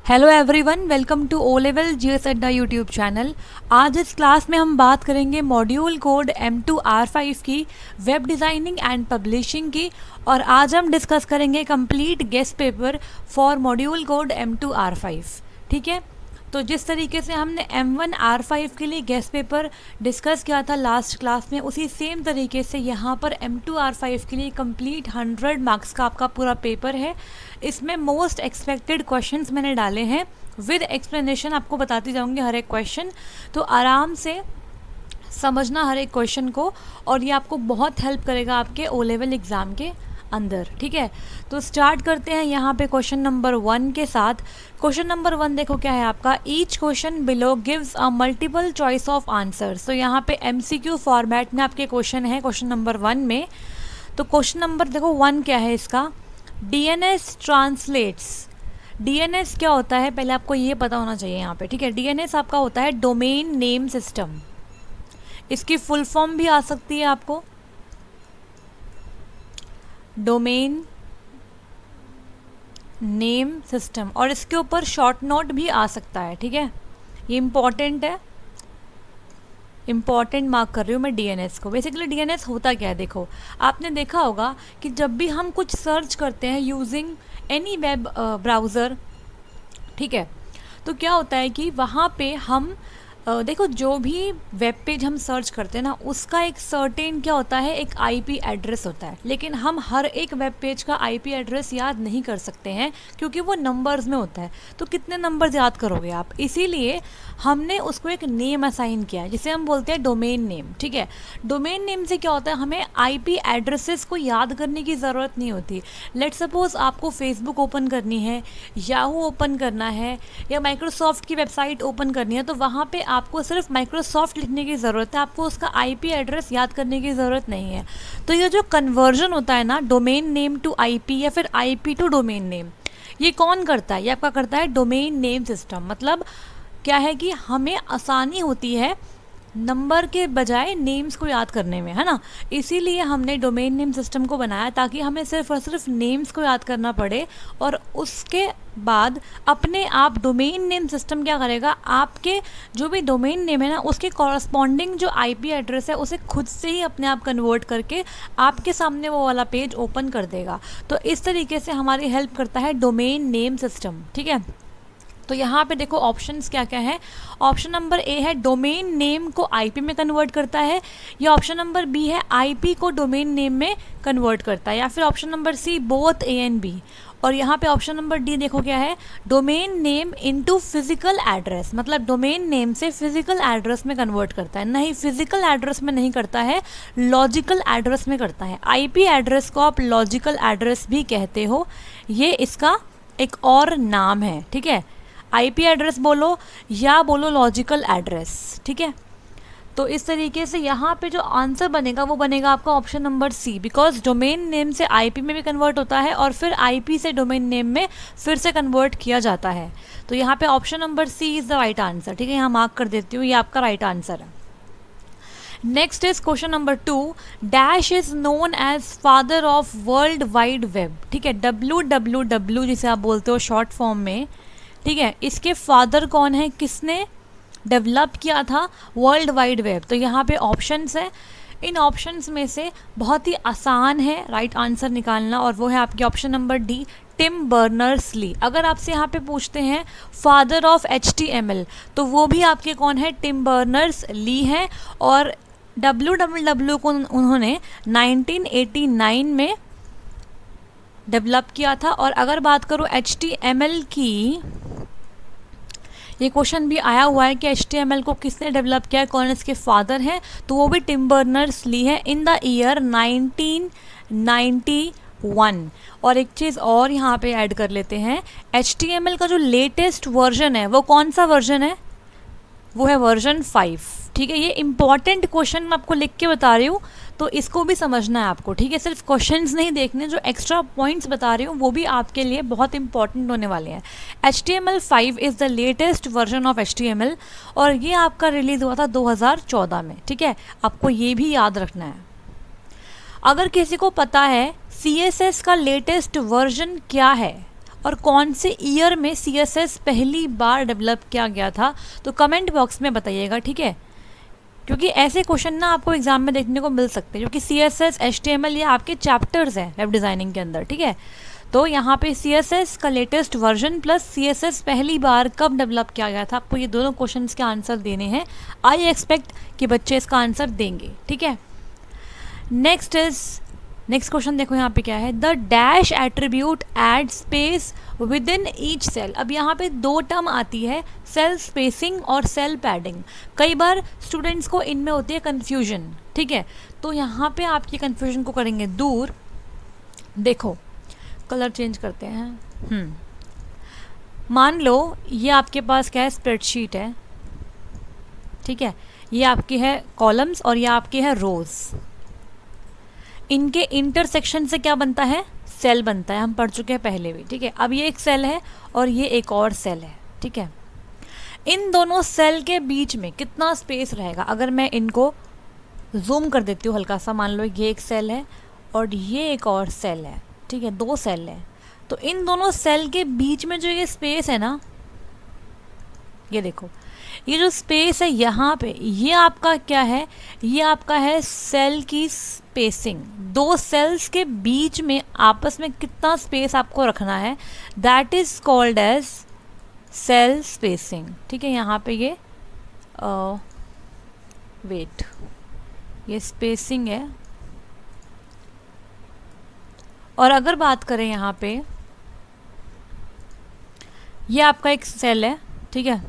Hello everyone, welcome to O level GS Adda YouTube channel. आज इस class में हम बात करेंगे मॉड्यूल कोड M2R5 की, वेब डिज़ाइनिंग एंड पब्लिशिंग की। और आज हम डिस्कस करेंगे complete guest paper for module code M2R5। ठीक है, तो जिस तरीके से हमने M1R5 के लिए गेस्ट पेपर डिस्कस किया था लास्ट क्लास में, उसी सेम तरीके से यहाँ पर M2R5 के लिए कंप्लीट 100 मार्क्स का आपका पूरा पेपर है। इसमें मोस्ट एक्सपेक्टेड क्वेश्चंस मैंने डाले हैं विद एक्सप्लेनेशन, आपको बताती जाऊँगी हर एक क्वेश्चन, तो आराम से समझना हर एक क्वेश्चन को, और ये आपको बहुत हेल्प करेगा आपके ओ लेवल एग्ज़ाम के अंदर। ठीक है, तो स्टार्ट करते हैं यहाँ पे क्वेश्चन नंबर 1 के साथ। क्वेश्चन नंबर 1 देखो क्या है आपका, each question below gives a multiple choice of answers. तो यहाँ पे MCQ फॉर्मेट में आपके क्वेश्चन है क्वेश्चन नंबर 1 में। तो क्वेश्चन नंबर देखो 1 क्या है इसका, DNS ट्रांसलेट्स। DNS क्या होता है पहले आपको ये पता होना चाहिए यहाँ पे। ठीक है, DNS आपका होता है डोमेन नेम सिस्टम। इसकी फुल फॉर्म भी आ सकती है आपको, डोमेन नेम सिस्टम, और इसके ऊपर शॉर्ट नोट भी आ सकता है। ठीक है, ये इम्पॉर्टेंट है, इम्पॉर्टेंट मार्क कर रही हूँ मैं DNS को। बेसिकली DNS होता क्या है, देखो आपने देखा होगा कि जब भी हम कुछ सर्च करते हैं यूजिंग एनी वेब ब्राउज़र, ठीक है, तो क्या होता है कि वहाँ पे हम देखो जो भी वेब पेज हम सर्च करते हैं ना, उसका एक सर्टेन क्या होता है, एक IP एड्रेस होता है। लेकिन हम हर एक वेब पेज का IP एड्रेस याद नहीं कर सकते हैं क्योंकि वो नंबर्स में होता है। तो कितने नंबर्स याद करोगे आप, इसीलिए हमने उसको एक नेम असाइन किया है जिसे हम बोलते हैं डोमेन नेम। ठीक है, डोमेन नेम से क्या होता है, हमें IP एड्रेसेस को याद करने की ज़रूरत नहीं होती। लेट सपोज आपको फेसबुक ओपन करनी है, याहू ओपन करना है, या माइक्रोसॉफ्ट की वेबसाइट ओपन करनी है, तो वहाँ पे आपको सिर्फ माइक्रोसॉफ्ट लिखने की ज़रूरत है, आपको उसका IP एड्रेस याद करने की ज़रूरत नहीं है। तो ये जो कन्वर्जन होता है ना, डोमेन नेम टू IP या फिर IP टू डोमेन नेम, ये कौन करता है, ये आपका करता है डोमेन नेम सिस्टम। मतलब क्या है कि हमें आसानी होती है नंबर के बजाय नेम्स को याद करने में, है ना। इसीलिए हमने डोमेन नेम सिस्टम को बनाया ताकि हमें सिर्फ और सिर्फ नेम्स को याद करना पड़े, और उसके बाद अपने आप डोमेन नेम सिस्टम क्या करेगा, आपके जो भी डोमेन नेम है ना, उसके कॉरस्पॉन्डिंग जो IP एड्रेस है उसे खुद से ही अपने आप कन्वर्ट करके आपके सामने वो वाला पेज ओपन कर देगा। तो इस तरीके से हमारी हेल्प करता है डोमेन नेम सिस्टम। ठीक है, तो यहाँ पे देखो ऑप्शंस क्या क्या है। ऑप्शन नंबर A है डोमेन नेम को IP में कन्वर्ट करता है, या ऑप्शन नंबर B है IP को डोमेन नेम में कन्वर्ट करता है, या फिर option number C both A and B। और यहाँ पे ऑप्शन नंबर D देखो क्या है, domain name into physical address. मतलब डोमेन नेम से फिजिकल एड्रेस में कन्वर्ट करता है, नहीं फिजिकल एड्रेस में नहीं करता है, लॉजिकल एड्रेस में करता है। IP एड्रेस को आप लॉजिकल एड्रेस भी कहते हो, ये इसका एक और नाम है। ठीक है, IP एड्रेस बोलो या बोलो लॉजिकल एड्रेस। ठीक है, तो इस तरीके से यहाँ पे जो आंसर बनेगा वो बनेगा आपका option number C, because domain name से IP में भी कन्वर्ट होता है और फिर IP से डोमेन नेम में फिर से कन्वर्ट किया जाता है। तो यहाँ पे option number C is the right answer. ठीक है, यहाँ मार्क कर देती हूँ, ये आपका राइट आंसर है। Next is question number 2, dash is known as father of world wide web. ठीक है, WWW जिसे आप बोलते हो शॉर्ट फॉर्म में। ठीक है, इसके फादर कौन है, किसने डेवलप किया था वर्ल्ड वाइड वेब। तो यहाँ पे ऑप्शंस है, इन ऑप्शंस में से बहुत ही आसान है राइट आंसर निकालना, और वो है आपकी option number D, Tim Berners Lee. अगर आपसे यहाँ पे पूछते हैं फादर ऑफ HTML, तो वो भी आपके कौन है, टिम बर्नर्स-ली हैं, और WWW को उन्होंने 1989 में डेवलप किया था। और अगर बात करूँ HTML की, ये क्वेश्चन भी आया हुआ है कि HTML को किसने डेवलप किया है, कौन इसके फादर हैं, तो वो भी टिम बर्नर्स-ली है इन द ईयर 1991। और एक चीज़ और यहाँ पे ऐड कर लेते हैं, HTML का जो लेटेस्ट वर्जन है वो कौन सा वर्जन है, वो है वर्जन 5। ठीक है, ये इंपॉर्टेंट क्वेश्चन मैं आपको लिख के बता रही हूँ, तो इसको भी समझना है आपको। ठीक है, सिर्फ क्वेश्चंस नहीं देखने, जो एक्स्ट्रा पॉइंट्स बता रही हूँ वो भी आपके लिए बहुत इंपॉर्टेंट होने वाले हैं। HTML5 is the latest version of HTML, और ये आपका रिलीज़ हुआ था 2014 में। ठीक है, आपको ये भी याद रखना है। अगर किसी को पता है CSS का लेटेस्ट वर्जन क्या है, और कौन से ईयर में CSS पहली बार डेवलप किया गया था? तो कमेंट बॉक्स में बताइएगा, ठीक है, क्योंकि ऐसे क्वेश्चन ना आपको एग्जाम में देखने को मिल सकते हैं, क्योंकि CSS HTML ये आपके चैप्टर्स हैं वेब डिज़ाइनिंग के अंदर, ठीक है। तो यहाँ पे CSS का लेटेस्ट वर्जन प्लस CSS पहली बार कब डेवलप किया गया था, आपको ये दोनों क्वेश्चंस के आंसर देने हैं। आई एक्सपेक्ट कि बच्चे इसका आंसर देंगे, ठीक है। नेक्स्ट क्वेश्चन देखो यहाँ पे क्या है, the dash attribute add space within each cell. अब यहाँ पे दो टर्म आती है, सेल स्पेसिंग और सेल पैडिंग। कई बार स्टूडेंट्स को इनमें होती है कन्फ्यूजन, ठीक है, तो यहाँ पे आप ये कन्फ्यूजन को करेंगे दूर। देखो कलर चेंज करते हैं। मान लो ये आपके पास क्या है, स्प्रेडशीट है, ठीक है, ये आपकी है कॉलम्स और ये आपकी है रोज। इनके इंटरसेक्शन से क्या बनता है, सेल बनता है, हम पढ़ चुके हैं पहले भी, ठीक है। अब ये एक सेल है और ये एक और सेल है, ठीक है। इन दोनों सेल के बीच में कितना स्पेस रहेगा? अगर मैं इनको जूम कर देती हूँ हल्का सा, मान लो ये एक सेल है और ये एक और सेल है, ठीक है, दो सेल है। तो इन दोनों सेल के बीच में जो ये स्पेस है ना, ये देखो, ये जो स्पेस है यहाँ पे, ये आपका क्या है, ये आपका है सेल की स्पेसिंग। दो सेल्स के बीच में आपस में कितना स्पेस आपको रखना है, that is called as cell spacing, ठीक है। यहाँ पे ये वेट, ये स्पेसिंग है। और अगर बात करें यहाँ पे, ये आपका एक सेल है, ठीक है,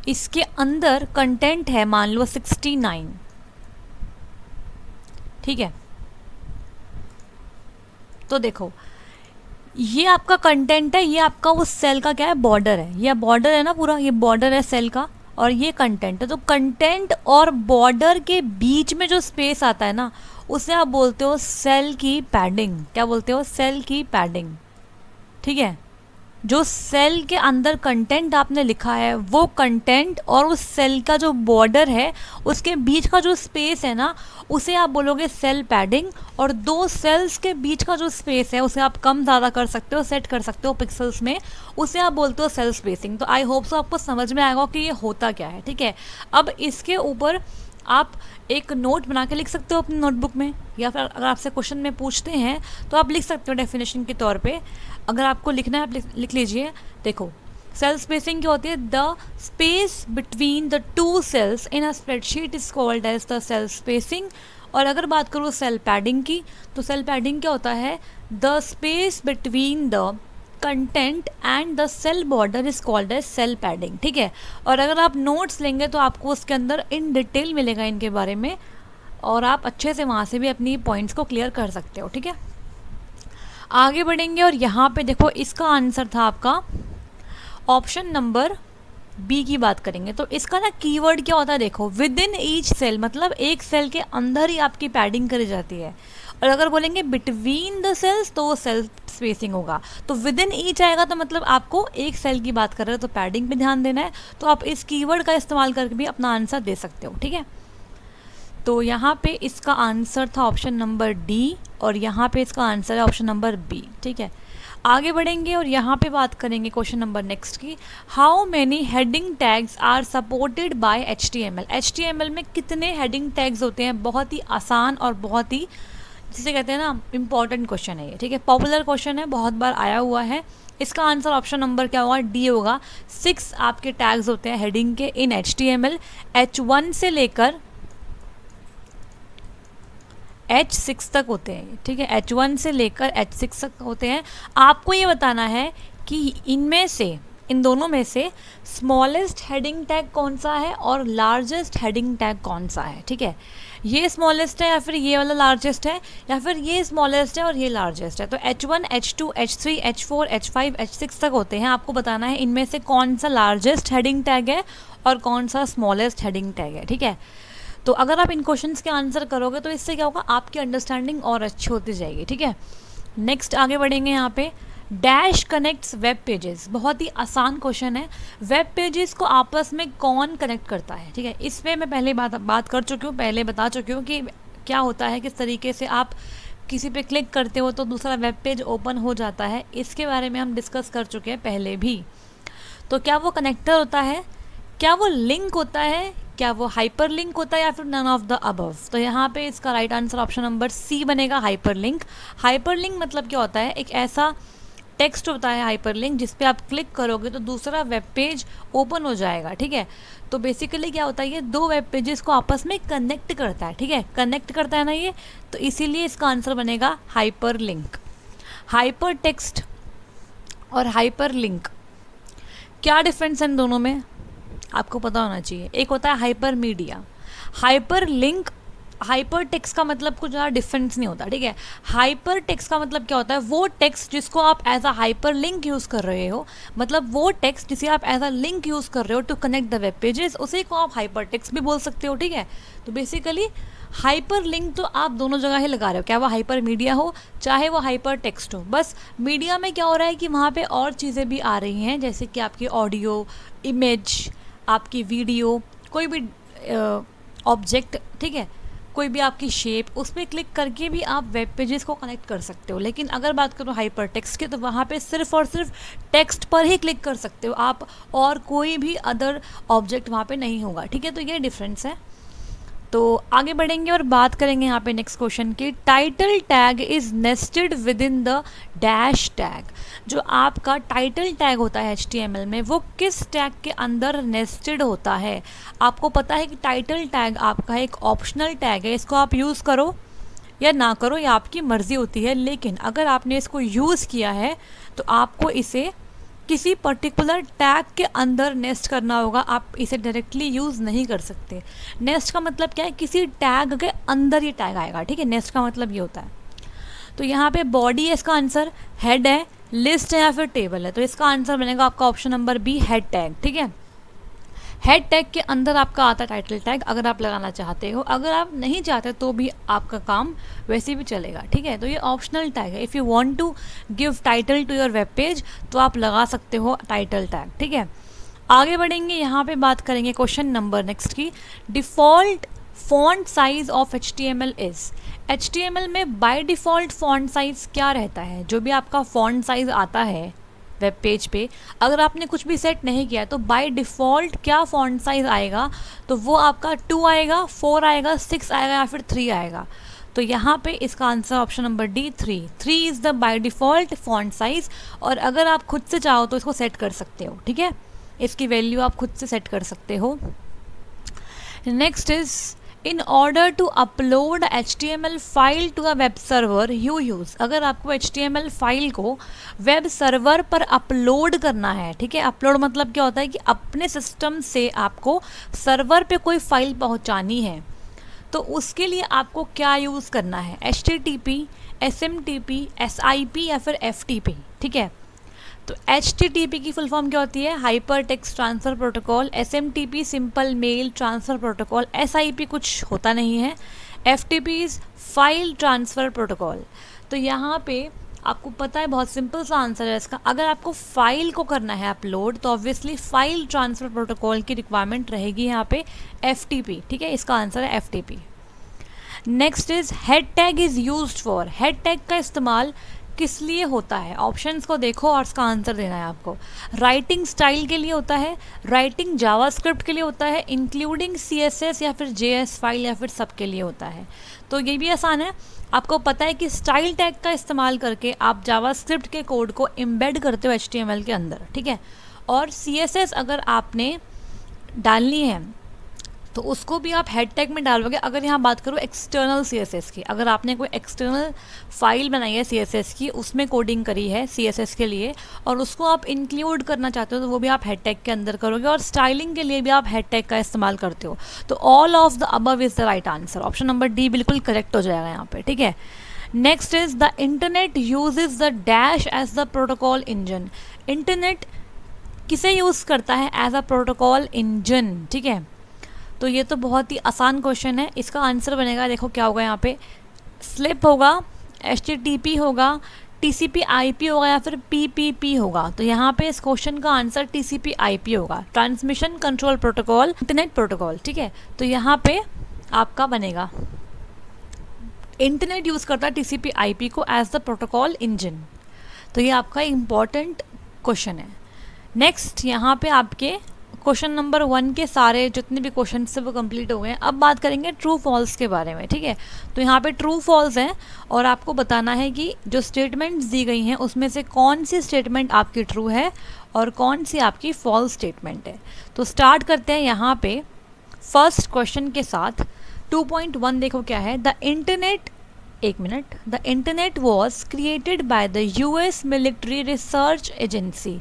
इसके अंदर कंटेंट है मान लो 69, ठीक है। तो देखो ये आपका कंटेंट है, ये आपका उस सेल का क्या है, बॉर्डर है, ये बॉर्डर है ना पूरा, ये बॉर्डर है सेल का और ये कंटेंट है। तो कंटेंट और बॉर्डर के बीच में जो स्पेस आता है ना, उसे आप बोलते हो सेल की पैडिंग। क्या बोलते हो? सेल की पैडिंग, ठीक है। जो सेल के अंदर कंटेंट आपने लिखा है, वो कंटेंट और उस सेल का जो बॉर्डर है उसके बीच का जो स्पेस है ना, उसे आप बोलोगे सेल पैडिंग। और दो सेल्स के बीच का जो स्पेस है उसे आप कम ज़्यादा कर सकते हो, सेट कर सकते हो पिक्सल्स में, उसे आप बोलते हो सेल स्पेसिंग। तो आई होप सो आपको समझ में आएगा कि ये होता क्या है, ठीक है। अब इसके ऊपर आप एक नोट बना के लिख सकते हो अपनी नोटबुक में, या फिर अगर आपसे क्वेश्चन में पूछते हैं तो आप लिख सकते हो डेफिनेशन के तौर पे। अगर आपको लिखना है आप लिख लीजिए। देखो सेल स्पेसिंग क्या होती है, the space between the two cells in a spreadsheet is called as the cell spacing. और अगर बात करूँ सेल पैडिंग की, तो सेल पैडिंग क्या होता है, the space between the content and the cell border is called as cell padding, ठीक है। और अगर आप नोट्स लेंगे तो आपको उसके अंदर इन डिटेल मिलेगा इनके बारे में, और आप अच्छे से वहाँ से भी अपनी पॉइंट्स को क्लियर कर सकते हो, ठीक है। आगे बढ़ेंगे और यहाँ पे देखो इसका आंसर था आपका ऑप्शन नंबर बी की बात करेंगे। तो इसका ना कीवर्ड क्या होता है, देखो विद इन ईच सेल, मतलब एक सेल के अंदर ही आपकी पैडिंग करी जाती है। और अगर बोलेंगे बिटवीन द सेल्स तो वो सेल स्पेसिंग होगा। तो विद इन ईच आएगा तो मतलब आपको एक सेल की बात कर रहे हो तो पैडिंग पे ध्यान देना है। तो आप इस कीवर्ड का इस्तेमाल करके भी अपना आंसर दे सकते हो, ठीक है। तो यहाँ पे इसका आंसर था ऑप्शन नंबर डी और यहाँ पे इसका आंसर है ऑप्शन नंबर बी, ठीक है। आगे बढ़ेंगे और यहाँ पे बात करेंगे क्वेश्चन नंबर नेक्स्ट की, how many heading tags are supported by HTML। HTML में कितने हेडिंग टैग्स होते हैं? बहुत ही आसान और बहुत ही, जिसे कहते हैं ना, इम्पॉर्टेंट क्वेश्चन है ये, ठीक है। पॉपुलर क्वेश्चन है, बहुत बार आया हुआ है। इसका आंसर ऑप्शन नंबर क्या होगा, डी होगा। 6 आपके टैग्स होते हैं हेडिंग के इन HTML, H1 से लेकर H6 तक होते हैं, ठीक है। H1 से लेकर H6 तक होते हैं। आपको ये बताना है कि इनमें से, इन दोनों में से स्मॉलेस्ट हेडिंग टैग कौन सा है और लार्जेस्ट हेडिंग टैग कौन सा है, ठीक है। ये स्मॉलेस्ट है या फिर ये वाला लार्जेस्ट है, या फिर ये स्मॉलेस्ट है और ये लार्जेस्ट है। तो H1, H2, H3, H4, H5, H6 तक होते हैं। आपको बताना है इनमें से कौन सा लार्जेस्ट हेडिंग टैग है और कौन सा स्मॉलेस्ट हेडिंग टैग है, ठीक है। तो अगर आप इन क्वेश्चंस के आंसर करोगे तो इससे क्या होगा, आपकी अंडरस्टैंडिंग और अच्छी होती जाएगी, ठीक है। नेक्स्ट आगे बढ़ेंगे यहाँ पे, डैश कनेक्ट्स वेब पेजेस। बहुत ही आसान क्वेश्चन है। वेब पेजेस को आपस में कौन कनेक्ट करता है, ठीक है। इस पर मैं पहले बात कर चुकी हूँ, पहले बता चुकी हूँ कि क्या होता है, किस तरीके से आप किसी पे क्लिक करते हो तो दूसरा वेब पेज ओपन हो जाता है, इसके बारे में हम डिस्कस कर चुके हैं पहले भी। तो क्या वो कनेक्टर होता है, क्या वो लिंक होता है, क्या वो हाइपर लिंक होता है, या फिर नन ऑफ द अबव? तो यहाँ पे इसका right answer option number C बनेगा, हाइपर लिंक। हाइपर लिंक मतलब क्या होता है, एक ऐसा टेक्स्ट होता है हाइपर लिंक जिस पे आप क्लिक करोगे तो दूसरा वेब पेज ओपन हो जाएगा, ठीक है। तो बेसिकली क्या होता है, ये दो वेब पेजेस को आपस में कनेक्ट करता है, ठीक है, कनेक्ट करता है ना ये, तो इसीलिए इसका आंसर बनेगा हाइपर लिंक। हाइपर टेक्स्ट और हाइपर लिंक, क्या डिफरेंस है इन दोनों में, आपको पता होना चाहिए। एक होता है hyper media, hyper link. Hyper text का मतलब कुछ ज़्यादा डिफरेंस नहीं होता, ठीक है। हाइपर टेक्स्ट का मतलब क्या होता है, वो टेक्स्ट जिसको आप as a hyperlink use कर रहे हो, मतलब वो टेक्स्ट जिसे आप एज अ लिंक यूज़ कर रहे हो to connect the web pages, उसी को आप हाइपर टेक्स्ट भी बोल सकते हो, ठीक है। तो बेसिकली हाइपर लिंक तो आप दोनों जगह ही लगा रहे हो, क्या वो हाइपर मीडिया हो चाहे वो हाइपर टेक्स्ट हो। बस मीडिया में क्या हो रहा है कि वहाँ पे और चीज़ें भी आ रही हैं, जैसे कि आपकी ऑडियो, इमेज, आपकी वीडियो, कोई भी ऑब्जेक्ट, ठीक है, कोई भी आपकी शेप, उस पर क्लिक करके भी आप वेब पेजेस को कनेक्ट कर सकते हो। लेकिन अगर बात करो हाइपर टेक्स्ट की, तो वहाँ पे सिर्फ और सिर्फ टेक्स्ट पर ही क्लिक कर सकते हो आप, और कोई भी अदर ऑब्जेक्ट वहाँ पे नहीं होगा, ठीक है। तो ये डिफरेंस है। तो आगे बढ़ेंगे और बात करेंगे यहाँ पे नेक्स्ट क्वेश्चन की। Title tag is nested with in the dash tag. जो आपका टाइटल टैग होता है HTML में, वो किस टैग के अंदर नेस्टेड होता है? आपको पता है कि टाइटल टैग आपका एक ऑप्शनल टैग है, इसको आप यूज़ करो या ना करो, ये आपकी मर्ज़ी होती है। लेकिन अगर आपने इसको यूज़ किया है तो आपको इसे किसी पर्टिकुलर टैग के अंदर नेस्ट करना होगा, आप इसे डायरेक्टली यूज़ नहीं कर सकते। नेस्ट का मतलब क्या है, किसी टैग के अंदर ये टैग आएगा, ठीक है। नेस्ट का मतलब ये होता है। तो यहाँ पे बॉडी है इसका आंसर, हेड है, लिस्ट है या फिर टेबल है, तो इसका आंसर बनेगा आपका option number B, head tag, ठीक है। हेड टैग के अंदर आपका आता है टाइटल टैग, अगर आप लगाना चाहते हो। अगर आप नहीं चाहते तो भी आपका काम वैसे भी चलेगा, ठीक है। तो ये ऑप्शनल टैग है। If you want to give title to your web page तो आप लगा सकते हो टाइटल टैग, ठीक है। आगे बढ़ेंगे, यहाँ पे बात करेंगे क्वेश्चन नंबर नेक्स्ट की। Default font size of HTML is. HTML में बाय डिफ़ॉल्ट फॉन्ट साइज़ क्या रहता है? जो भी आपका फॉन्ट साइज़ आता है वेब पेज पे, अगर आपने कुछ भी सेट नहीं किया तो बाय डिफ़ॉल्ट क्या फॉन्ट साइज़ आएगा? तो वो आपका 2 आएगा, 4 आएगा, 6 आएगा या फिर 3 आएगा। तो यहाँ पे इसका answer option number D, 3 is the by default font size. और अगर आप खुद से चाहो तो इसको सेट कर सकते हो, ठीक है, इसकी वैल्यू आप खुद से सेट कर सकते हो। Next is, in order to upload HTML file to a web server you use. अगर आपको HTML फाइल को वेब सर्वर पर अपलोड करना है, ठीक है, अपलोड मतलब क्या होता है कि अपने सिस्टम से आपको सर्वर पे कोई फाइल पहुंचानी है, तो उसके लिए आपको क्या यूज़ करना है? HTTP, SMTP, SIP या फिर FTP, ठीक है। तो HTTP की फुल फॉर्म क्या होती है? Hypertext transfer protocol. SMTP simple mail transfer protocol. SIP कुछ होता नहीं है। FTP is file transfer protocol. तो यहाँ पे आपको पता है, बहुत सिंपल सा आंसर है इसका। अगर आपको फाइल को करना है अपलोड तो ऑब्वियसली फाइल ट्रांसफ़र प्रोटोकॉल की रिक्वायरमेंट रहेगी यहाँ पे FTP, ठीक है, इसका आंसर है FTP। Next is, head tag is used for. Head tag का इस्तेमाल किस लिए होता है? ऑप्शंस को देखो और इसका आंसर देना है आपको। राइटिंग स्टाइल के लिए होता है, राइटिंग जावास्क्रिप्ट के लिए होता है, इंक्लूडिंग CSS या फिर JS फाइल, या फिर सब के लिए होता है। तो ये भी आसान है, आपको पता है कि स्टाइल टैग का इस्तेमाल करके आप जावास्क्रिप्ट के कोड को एम्बेड करते हो HTML के अंदर, ठीक है। और CSS अगर आपने डालनी है तो उसको भी आप हेड टैग में डालोगे। अगर यहाँ बात करूँ एक्सटर्नल CSS की, अगर आपने कोई एक्सटर्नल फाइल बनाई है CSS की, उसमें कोडिंग करी है CSS के लिए, और उसको आप इंक्लूड करना चाहते हो, तो वो भी आप हेड टैग के अंदर करोगे। और स्टाइलिंग के लिए भी आप हेड टैग का इस्तेमाल करते हो। तो all of the above is the right answer. Option number D बिल्कुल करेक्ट हो जाएगा यहाँ पे, ठीक है। Next is, the internet uses the dash as the protocol engine. Internet किसे यूज़ करता है एज अ प्रोटोकॉल इंजन, ठीक है। तो ये तो बहुत ही आसान क्वेश्चन है। इसका आंसर बनेगा, देखो क्या होगा यहाँ पे, स्लिप होगा, HTTP होगा, TCP/IP होगा या फिर PPP होगा। तो यहाँ पे इस क्वेश्चन का आंसर TCP/IP होगा, transmission control protocol, internet protocol, ठीक है। तो यहाँ पे आपका बनेगा इंटरनेट यूज़ करता है टीसीपी आईपी को एज द प्रोटोकॉल इंजन। तो ये आपका इम्पॉर्टेंट क्वेश्चन है। नेक्स्ट यहाँ पे आपके क्वेश्चन नंबर 1 के सारे जितने भी क्वेश्चन से वो कंप्लीट हो गए हैं। अब बात करेंगे ट्रू फॉल्स के बारे में, ठीक है। तो यहाँ पे ट्रू फॉल्स हैं और आपको बताना है कि जो स्टेटमेंट्स दी गई हैं उसमें से कौन सी स्टेटमेंट आपकी ट्रू है और कौन सी आपकी फॉल्स स्टेटमेंट है। तो स्टार्ट करते हैं यहाँ पे फर्स्ट क्वेश्चन के साथ। 2.1 देखो क्या है, द इंटरनेट, एक minute, the internet was created by the US military research agency.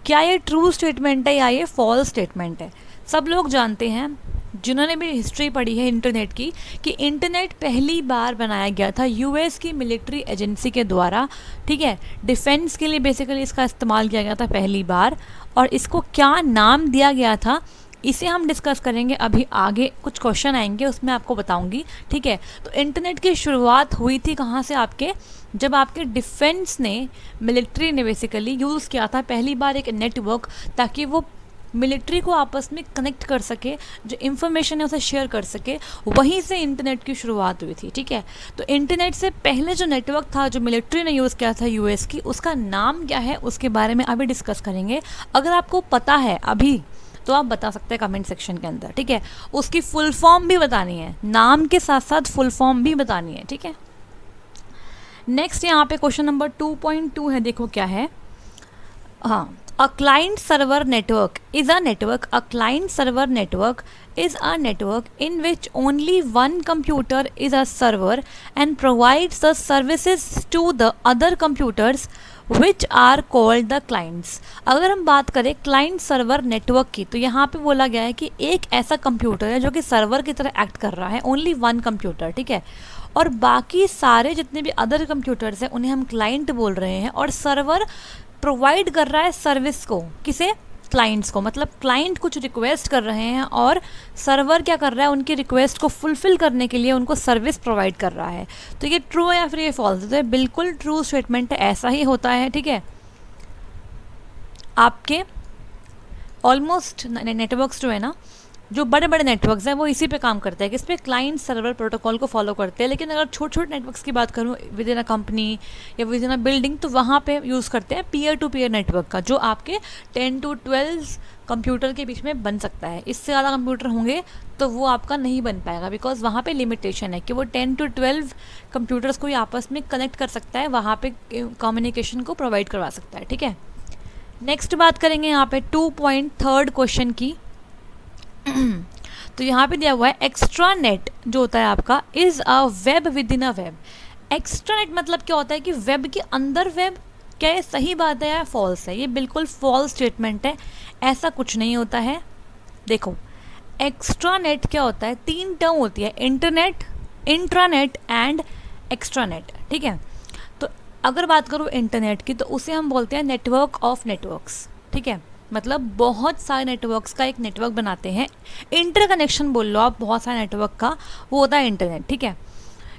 क्या ये ट्रू स्टेटमेंट है या ये फॉल्स स्टेटमेंट है? सब लोग जानते हैं जिन्होंने भी हिस्ट्री पढ़ी है इंटरनेट की कि इंटरनेट पहली बार बनाया गया था यूएस की मिलिट्री एजेंसी के द्वारा, ठीक है। डिफेंस के लिए बेसिकली इसका इस्तेमाल किया गया था पहली बार, और इसको क्या नाम दिया गया था इसे हम डिस्कस करेंगे अभी आगे। कुछ क्वेश्चन आएंगे उसमें आपको बताऊंगी, ठीक है। तो इंटरनेट की शुरुआत हुई थी कहाँ से आपके, जब आपके डिफेंस ने, मिलिट्री ने बेसिकली यूज़ किया था पहली बार एक नेटवर्क, ताकि वो मिलिट्री को आपस में कनेक्ट कर सके, जो इन्फॉर्मेशन है उसे शेयर कर सके। वहीं से इंटरनेट की शुरुआत हुई थी, ठीक है। तो इंटरनेट से पहले जो नेटवर्क था जो मिलिट्री ने यूज़ किया था यूएस की, उसका नाम क्या है उसके बारे में अभी डिस्कस करेंगे। अगर आपको पता है अभी तो आप बता सकते हैं कमेंट सेक्शन के अंदर, ठीक है। उसकी फुल फॉर्म भी बतानी है, नाम के साथ साथ फुल फॉर्म भी बतानी है, ठीक है। नेक्स्ट यहाँ पे क्वेश्चन नंबर 2.2 है, देखो क्या है। हाँ, a client server network is a network, a client server network is a network in which only one computer is a server and provides the services to the other computers which are called the clients। अगर हम बात करें client server network की, तो यहाँ पे बोला गया है कि एक ऐसा कंप्यूटर है जो कि सर्वर की तरह एक्ट कर रहा है, ओनली वन कंप्यूटर, ठीक है। और बाकी सारे जितने भी अदर कंप्यूटर्स हैं उन्हें हम क्लाइंट बोल रहे हैं, और सर्वर प्रोवाइड कर रहा है सर्विस को, किसे, क्लाइंट्स को। मतलब क्लाइंट कुछ रिक्वेस्ट कर रहे हैं और सर्वर क्या कर रहा है, उनकी रिक्वेस्ट को फुलफिल करने के लिए उनको सर्विस प्रोवाइड कर रहा है। तो ये ट्रू है या फिर ये फॉल्स है? तो ये बिल्कुल ट्रू स्टेटमेंट है, ऐसा ही होता है, ठीक है। आपके ऑलमोस्ट नेटवर्क्स जो है ना, जो बड़े बड़े नेटवर्क्स हैं वो इसी पे काम करते हैं, किस पे, क्लाइंट सर्वर प्रोटोकॉल को फॉलो करते हैं। लेकिन अगर छोटे छोटे नेटवर्क्स की बात करूँ विद इन अ कंपनी या विद इन अ बिल्डिंग, तो वहाँ पे यूज़ करते हैं पीयर टू पीयर नेटवर्क का, जो आपके 10 to 12 कंप्यूटर के बीच में बन सकता है। इससे ज़्यादा कंप्यूटर होंगे तो वो आपका नहीं बन पाएगा, बिकॉज वहाँ पे लिमिटेशन है कि वो 10 to 12 कंप्यूटर्स को ही आपस में कनेक्ट कर सकता है, वहाँ पे कम्युनिकेशन को प्रोवाइड करवा सकता है, ठीक है। नेक्स्ट बात करेंगे यहाँ पे 2.3 क्वेश्चन की। तो यहाँ पे दिया हुआ है एक्स्ट्रा नेट जो होता है आपका is a web with in a web. Extra net मतलब क्या होता है कि वेब के अंदर वेब। क्या ये सही बात है या फॉल्स है? ये बिल्कुल फॉल्स स्टेटमेंट है, ऐसा कुछ नहीं होता है। देखो, एक्स्ट्रा नेट क्या होता है, 3 टर्म होती है, internet, intranet and extra net, ठीक है। तो अगर बात करूँ इंटरनेट की, तो उसे हम बोलते हैं नेटवर्क ऑफ नेटवर्क्स, ठीक है। मतलब बहुत सारे नेटवर्क्स का एक नेटवर्क बनाते हैं, इंटरकनेक्शन बोल लो आप बहुत सारे नेटवर्क का, वो होता है इंटरनेट, ठीक है।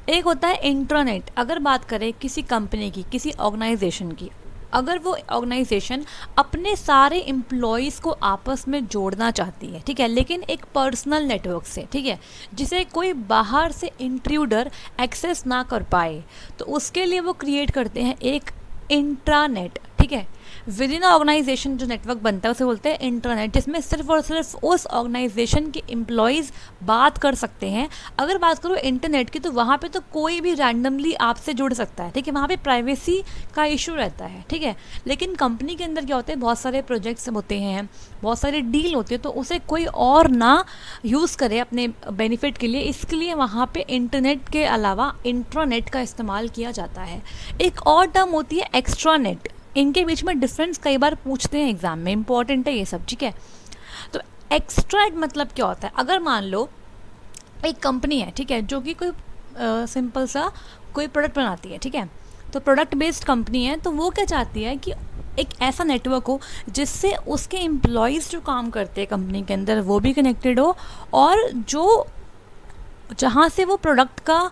एक होता है इंट्रानेट। अगर बात करें किसी कंपनी की, किसी ऑर्गेनाइजेशन की, अगर वो ऑर्गेनाइजेशन अपने सारे एम्प्लॉयज़ को आपस में जोड़ना चाहती है, ठीक है, लेकिन एक पर्सनल नेटवर्क से, ठीक है, जिसे कोई बाहर से इंट्रूडर एक्सेस ना कर पाए, तो उसके लिए वो क्रिएट करते हैं एक इंट्रानेट, ठीक है। विद इन ऑर्गेनाइजेशन जो नेटवर्क बनता है उसे बोलते हैं इंटरनेट, जिसमें सिर्फ और सिर्फ उस ऑर्गेनाइजेशन के एम्प्लॉयज़ बात कर सकते हैं। अगर बात करो इंटरनेट की, तो वहाँ पे तो कोई भी रैंडमली आपसे जुड़ सकता है, ठीक है, वहाँ पे प्राइवेसी का इशू रहता है, ठीक है। लेकिन कंपनी के अंदर क्या होता है, बहुत सारे प्रोजेक्ट्स होते हैं, बहुत सारे डील होते हैं, तो उसे कोई और ना यूज़ करे अपने बेनिफिट के लिए, इसके लिए वहाँ पे इंटरनेट के अलावा इंट्रानेट का इस्तेमाल किया जाता है। एक और टर्म होती है एक्स्ट्रानेट। इनके बीच में डिफरेंस कई बार पूछते हैं एग्जाम में, इंपॉर्टेंट है ये सब, ठीक है। तो एक्स्ट्रानेट मतलब क्या होता है, अगर मान लो एक कंपनी है, ठीक है, जो कि कोई सिंपल सा कोई प्रोडक्ट बनाती है, ठीक है, तो प्रोडक्ट बेस्ड कंपनी है, तो वो क्या चाहती है कि एक ऐसा नेटवर्क हो जिससे उसके एम्प्लॉयज़ जो काम करते हैं कंपनी के अंदर वो भी कनेक्टेड हो, और जो जहाँ से वो प्रोडक्ट का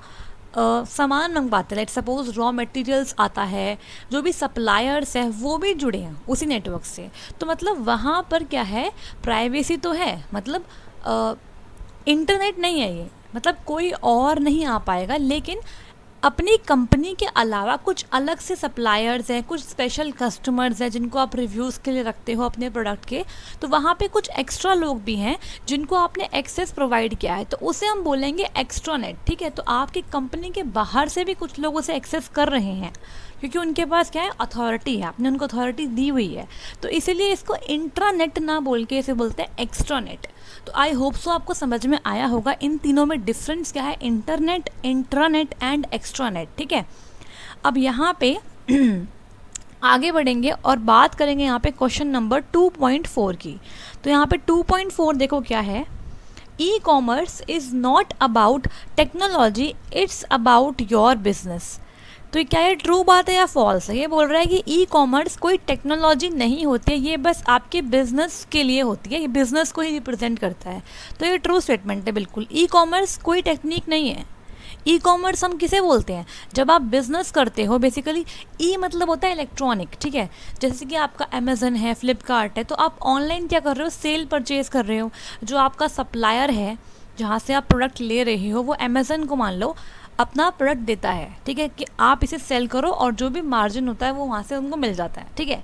सामान मंगवाते हैं, लेट सपोज रॉ मटेरियल्स आता है, जो भी सप्लायर्स हैं वो भी जुड़े हैं उसी नेटवर्क से। तो मतलब वहाँ पर क्या है, प्राइवेसी तो है, मतलब इंटरनेट नहीं है ये, मतलब कोई और नहीं आ पाएगा, लेकिन अपनी कंपनी के अलावा कुछ अलग से सप्लायर्स हैं, कुछ स्पेशल कस्टमर्स हैं जिनको आप रिव्यूज़ के लिए रखते हो अपने प्रोडक्ट के, तो वहाँ पे कुछ एक्स्ट्रा लोग भी हैं जिनको आपने एक्सेस प्रोवाइड किया है, तो उसे हम बोलेंगे एक्स्ट्रानेट। ठीक है, तो आपकी कंपनी के बाहर से भी कुछ लोग उसे एक्सेस कर रहे हैं क्योंकि उनके पास क्या है, अथॉरिटी है, आपने उनको अथॉरिटी दी हुई है, तो इसीलिए इसको इंट्रानेट ना बोल के इसे बोलते हैं एक्स्ट्रानेट। तो आई होप सो आपको समझ में आया होगा इन तीनों में डिफरेंस क्या है, इंटरनेट, इंट्रानेट एंड एक्स्ट्रानेट। ठीक है, अब यहाँ पे आगे बढ़ेंगे और बात करेंगे यहाँ पे क्वेश्चन नंबर 2.4 की। तो यहाँ पे 2.4 देखो क्या है, e commerce is not about technology, it's about your business. तो क्या ये ट्रू बात है या फॉल्स है? ये बोल रहा है कि ई कॉमर्स कोई टेक्नोलॉजी नहीं होती है, ये बस आपके बिजनेस के लिए होती है, ये बिजनेस को ही रिप्रेजेंट करता है। तो ये ट्रू स्टेटमेंट है बिल्कुल, ई कॉमर्स कोई टेक्निक नहीं है। ई कॉमर्स हम किसे बोलते हैं, जब आप बिजनेस करते हो, बेसिकली ई मतलब होता है इलेक्ट्रॉनिक। ठीक है, जैसे कि आपका अमेजन है, फ्लिपकार्ट है, तो आप ऑनलाइन क्या कर रहे हो, सेल परचेज कर रहे हो। जो आपका सप्लायर है जहाँ से आप प्रोडक्ट ले रहे हो, वो अमेजन को मान लो अपना प्रोडक्ट देता है, ठीक है, कि आप इसे सेल करो और जो भी मार्जिन होता है वो वहाँ से उनको मिल जाता है। ठीक है,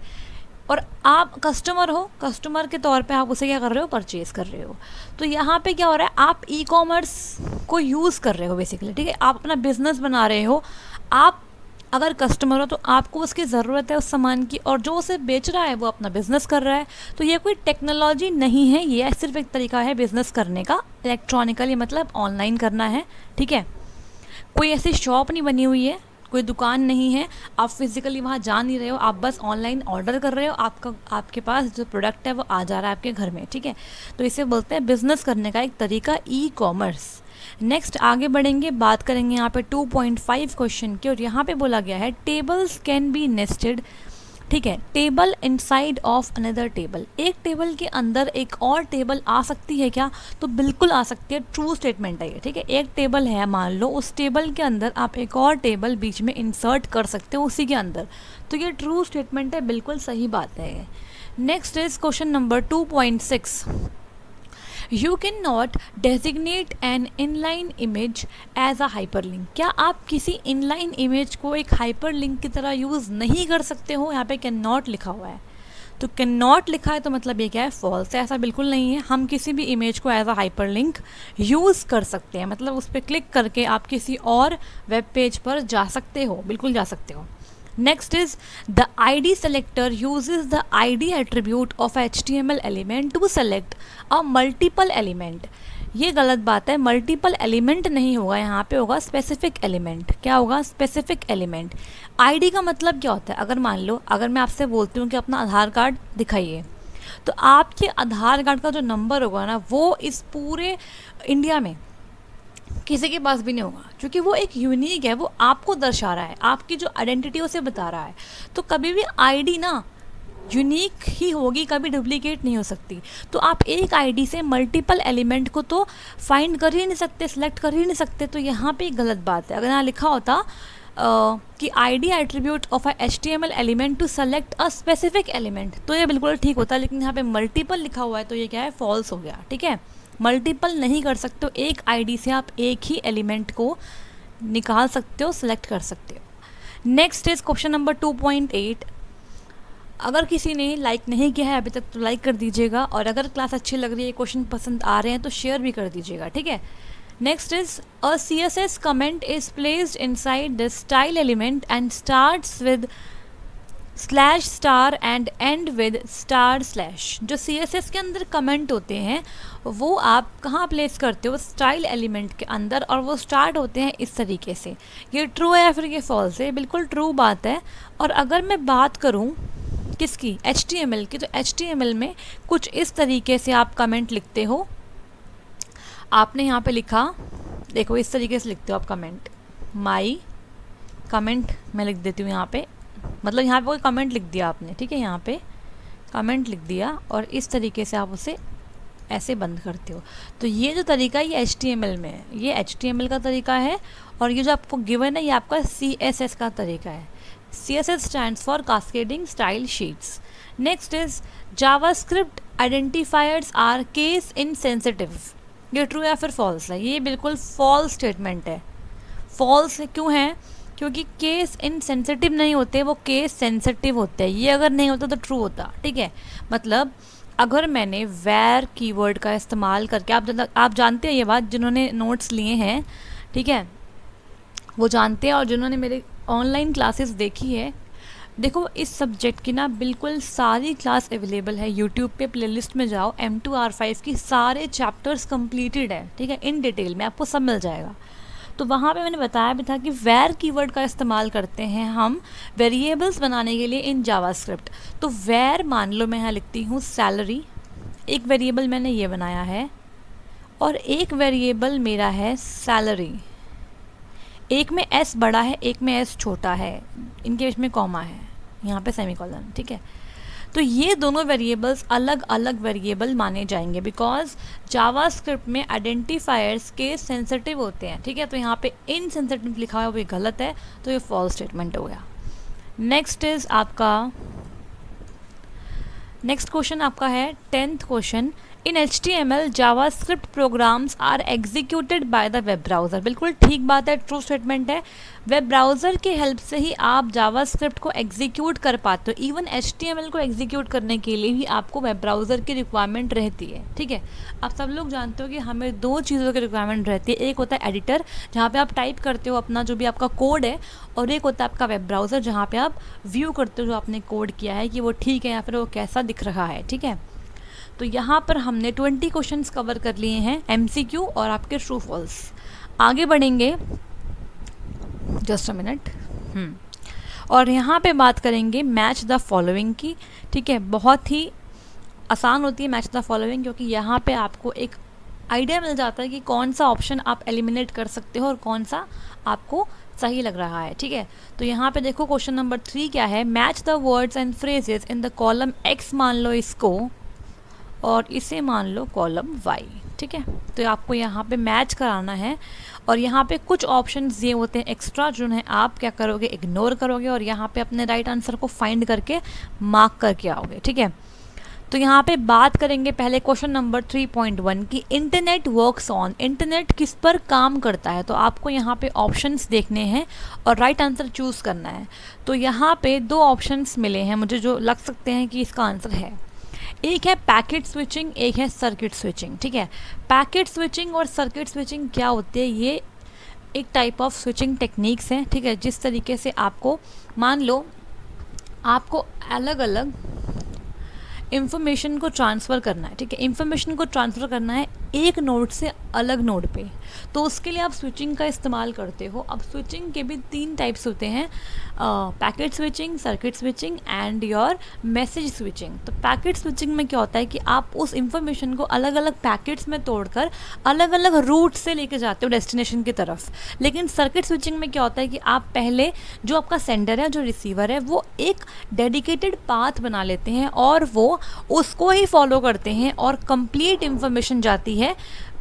और आप कस्टमर हो, कस्टमर के तौर पे आप उसे क्या कर रहे हो, परचेज कर रहे हो। तो यहाँ पे क्या हो रहा है, आप ई कॉमर्स को यूज़ कर रहे हो बेसिकली। ठीक है, आप अपना बिजनेस बना रहे हो, आप अगर कस्टमर हो तो आपको उसकी ज़रूरत है उस सामान की, और जो उसे बेच रहा है वो अपना बिजनेस कर रहा है। तो ये कोई टेक्नोलॉजी नहीं है, ये सिर्फ एक तरीका है बिजनेस करने का, इलेक्ट्रॉनिकली मतलब ऑनलाइन करना है। ठीक है, कोई ऐसी शॉप नहीं बनी हुई है, कोई दुकान नहीं है, आप फिज़िकली वहाँ जा नहीं रहे हो, आप बस ऑनलाइन ऑर्डर कर रहे हो, आपके पास जो प्रोडक्ट है वो आ जा रहा है आपके घर में। ठीक है, तो इसे बोलते हैं बिज़नेस करने का एक तरीका, ई कॉमर्स। नेक्स्ट आगे बढ़ेंगे, बात करेंगे यहाँ पे 2.5 क्वेश्चन की, और यहाँ पे बोला गया है टेबल्स कैन बी नेस्टेड। ठीक है, table inside of another table, एक टेबल के अंदर एक और टेबल आ सकती है क्या? तो बिल्कुल आ सकती है, ट्रू स्टेटमेंट है ये। ठीक है, एक टेबल है मान लो, उस टेबल के अंदर आप एक और टेबल बीच में इंसर्ट कर सकते हो उसी के अंदर, तो ये ट्रू स्टेटमेंट है, बिल्कुल सही बात है ये। Next is question number 2.6, you can not designate an inline image as a hyperlink. क्या आप किसी इनलाइन इमेज को एक हाइपरलिंक की तरह यूज़ नहीं कर सकते हो? यहाँ पे कैन नॉट लिखा हुआ है, तो कैन नॉट लिखा है तो मतलब ये क्या है, फॉल्स है, ऐसा बिल्कुल नहीं है। हम किसी भी इमेज को एज अ हाइपरलिंक यूज़ कर सकते हैं, मतलब उस पर क्लिक करके आप किसी और वेब पेज पर जा सकते हो, बिल्कुल जा सकते हो। Next is the ID selector uses the ID attribute of HTML element to select a multiple element। ये गलत बात है, मल्टीपल एलिमेंट नहीं होगा, यहाँ पे होगा स्पेसिफिक एलिमेंट। क्या होगा, स्पेसिफिक एलिमेंट। आईडी का मतलब क्या होता है, अगर मान लो अगर मैं आपसे बोलती हूँ कि अपना आधार कार्ड दिखाइए, तो आपके आधार कार्ड का जो नंबर होगा ना, वो इस पूरे इंडिया में किसी के पास भी नहीं होगा, क्योंकि वो एक यूनिक है, वो आपको दर्शा रहा है, आपकी जो आइडेंटिटी उसे बता रहा है। तो कभी भी आईडी ना यूनिक ही होगी, कभी डुप्लीकेट नहीं हो सकती। तो आप एक आईडी से मल्टीपल एलिमेंट को तो फाइंड कर ही नहीं सकते, सिलेक्ट कर ही नहीं सकते। तो यहाँ पे गलत बात है। अगर यहाँ लिखा होता कि ID attribute of a HTML element to select a specific element, तो ये बिल्कुल ठीक होता, लेकिन यहाँ पे मल्टीपल लिखा हुआ है तो ये क्या है, फॉल्स हो गया। ठीक है, मल्टीपल नहीं कर सकते हो, एक आईडी से आप एक ही एलिमेंट को निकाल सकते हो, सिलेक्ट कर सकते हो। नेक्स्ट इज क्वेश्चन नंबर 2.8, अगर किसी ने लाइक नहीं किया है अभी तक तो लाइक कर दीजिएगा, और अगर क्लास अच्छी लग रही है, क्वेश्चन पसंद आ रहे हैं तो शेयर भी कर दीजिएगा। ठीक है, next is a CSS comment is placed inside the style element and starts with slash star and and with star slash. जो CSS के अंदर कमेंट होते हैं वो आप कहाँ प्लेस करते हो, स्टाइल एलिमेंट के अंदर, और वो स्टार्ट होते हैं इस तरीके से। ये ट्रू है या फिर ये फॉल्स है? बिल्कुल ट्रू बात है। और अगर मैं बात करूँ किसकी, HTML की, तो HTML में कुछ इस तरीके से आप कमेंट लिखते हो। आपने यहाँ पे लिखा, देखो इस तरीके से लिखते हो आप कमेंट, माई कमेंट मैं लिख देती हूँ यहाँ पे, मतलब यहाँ पे कोई कमेंट लिख दिया आपने। ठीक है, यहाँ पे कमेंट लिख दिया और इस तरीके से आप उसे ऐसे बंद करते हो। तो ये जो तरीका है ये HTML में है, ये HTML का तरीका है, और ये जो आपको गिवन है ये आपका CSS का तरीका है। CSS stands for cascading style sheets. Next is JavaScript identifiers are case insensitive. ये ट्रू या फिर फॉल्स है? ये बिल्कुल फॉल्स स्टेटमेंट है, फॉल्स क्यों है? क्योंकि केस इनसेंसिटिव नहीं होते, वो केस सेंसिटिव होते हैं। ये अगर नहीं होता तो ट्रू होता, ठीक है। मतलब अगर मैंने वेर कीवर्ड का इस्तेमाल करके, आप जानते हैं ये बात, जिन्होंने नोट्स लिए हैं, ठीक है, वो जानते हैं, और जिन्होंने मेरे ऑनलाइन क्लासेस देखी है, देखो इस सब्जेक्ट की ना बिल्कुल सारी क्लास अवेलेबल है यूट्यूब पे, प्लेलिस्ट में जाओ, M2R5 की सारे चैप्टर्स कंप्लीटेड है, ठीक है, इन डिटेल में आपको सब मिल जाएगा। तो वहाँ पे मैंने बताया भी था कि वेर कीवर्ड का इस्तेमाल करते हैं हम वेरिएबल्स बनाने के लिए इन जावास्क्रिप्ट। तो वेर मान लो मैं यहाँ लिखती हूँ सैलरी, एक वेरिएबल मैंने ये बनाया है, और एक वेरिएबल मेरा है सैलरी। एक में एस बड़ा है, एक में एस छोटा है, इनके बीच में कॉमा है, यहाँ पे सेमीकोलन, ठीक है। तो ये दोनों वेरिएबल्स अलग अलग वेरिएबल माने जाएंगे, बिकॉज जावास्क्रिप्ट में आइडेंटिफायर्स के सेंसिटिव होते हैं, ठीक है। तो यहाँ पे इनसेंसिटिव लिखा हुआ है, वो ये गलत है, तो ये फॉल्स स्टेटमेंट हो गया। नेक्स्ट क्वेश्चन आपका है 10th question, in HTML JavaScript programs are executed by the web browser. बिल्कुल ठीक बात है, ट्रू स्टेटमेंट है। वेब ब्राउज़र की हेल्प से ही आप जावास्क्रिप्ट को एग्जीक्यूट कर पाते हो। इवन HTML को एग्जीक्यूट करने के लिए भी आपको वेब ब्राउज़र की रिक्वायरमेंट रहती है, ठीक है। आप सब लोग जानते हो कि हमें दो चीज़ों की रिक्वायरमेंट रहती है, एक होता है एडिटर जहाँ पे आप टाइप करते हो अपना जो भी आपका कोड है, और एक होता है आपका वेब ब्राउज़र जहाँ पे आप व्यू करते हो जो आपने कोड किया है कि वो ठीक है या फिर वो कैसा दिख रहा है, ठीक है। तो यहाँ पर हमने 20 क्वेश्चंस कवर कर लिए हैं, MCQ और आपके ट्रू फॉल्स। आगे बढ़ेंगे, जस्ट अ मिनट। और यहाँ पे बात करेंगे मैच द फॉलोइंग की, ठीक है। बहुत ही आसान होती है मैच द फॉलोइंग, क्योंकि यहाँ पे आपको एक आइडिया मिल जाता है कि कौन सा ऑप्शन आप एलिमिनेट कर सकते हो और कौन सा आपको सही लग रहा है, ठीक है। तो यहाँ पे देखो क्वेश्चन नंबर 3 क्या है, match the words and phrases in the column X मान लो इसको, और इसे मान लो कॉलम Y, ठीक है। तो आपको यहाँ पे मैच कराना है, और यहाँ पे कुछ ऑप्शंस ये होते हैं एक्स्ट्रा, जो है आप क्या करोगे, इग्नोर करोगे, और यहाँ पे अपने राइट आंसर को फाइंड करके मार्क करके आओगे, ठीक है। तो यहाँ पे बात करेंगे पहले क्वेश्चन नंबर 3.1 की, इंटरनेट वर्क्स ऑन, इंटरनेट किस पर काम करता है। तो आपको यहाँ पे ऑप्शंस देखने हैं और राइट आंसर चूज़ करना है। तो यहाँ पे दो ऑप्शंस मिले हैं मुझे जो लग सकते हैं कि इसका आंसर है। एक है पैकेट स्विचिंग, एक है सर्किट स्विचिंग, ठीक है। पैकेट स्विचिंग और सर्किट स्विचिंग क्या होती है, ये एक टाइप ऑफ स्विचिंग टेक्निक्स हैं, ठीक है। जिस तरीके से आपको, मान लो आपको अलग अलग इन्फॉर्मेशन को ट्रांसफ़र करना है, ठीक है। इन्फॉर्मेशन को ट्रांसफ़र करना है एक नोड से अलग नोड पे, तो उसके लिए आप स्विचिंग का इस्तेमाल करते हो। अब स्विचिंग के भी 3 टाइप्स होते हैं, packet switching, circuit switching and your message switching. तो पैकेट स्विचिंग में क्या होता है कि आप उस इन्फॉर्मेशन को अलग अलग पैकेट्स में तोड़कर अलग अलग रूट से लेके जाते हो डेस्टिनेशन की तरफ। लेकिन सर्किट स्विचिंग में क्या होता है कि आप पहले जो आपका सेंडर है, जो रिसीवर है, वो एक डेडिकेटेड पाथ बना लेते हैं और वो उसको ही फॉलो करते हैं, और कंप्लीट इन्फॉर्मेशन जाती है,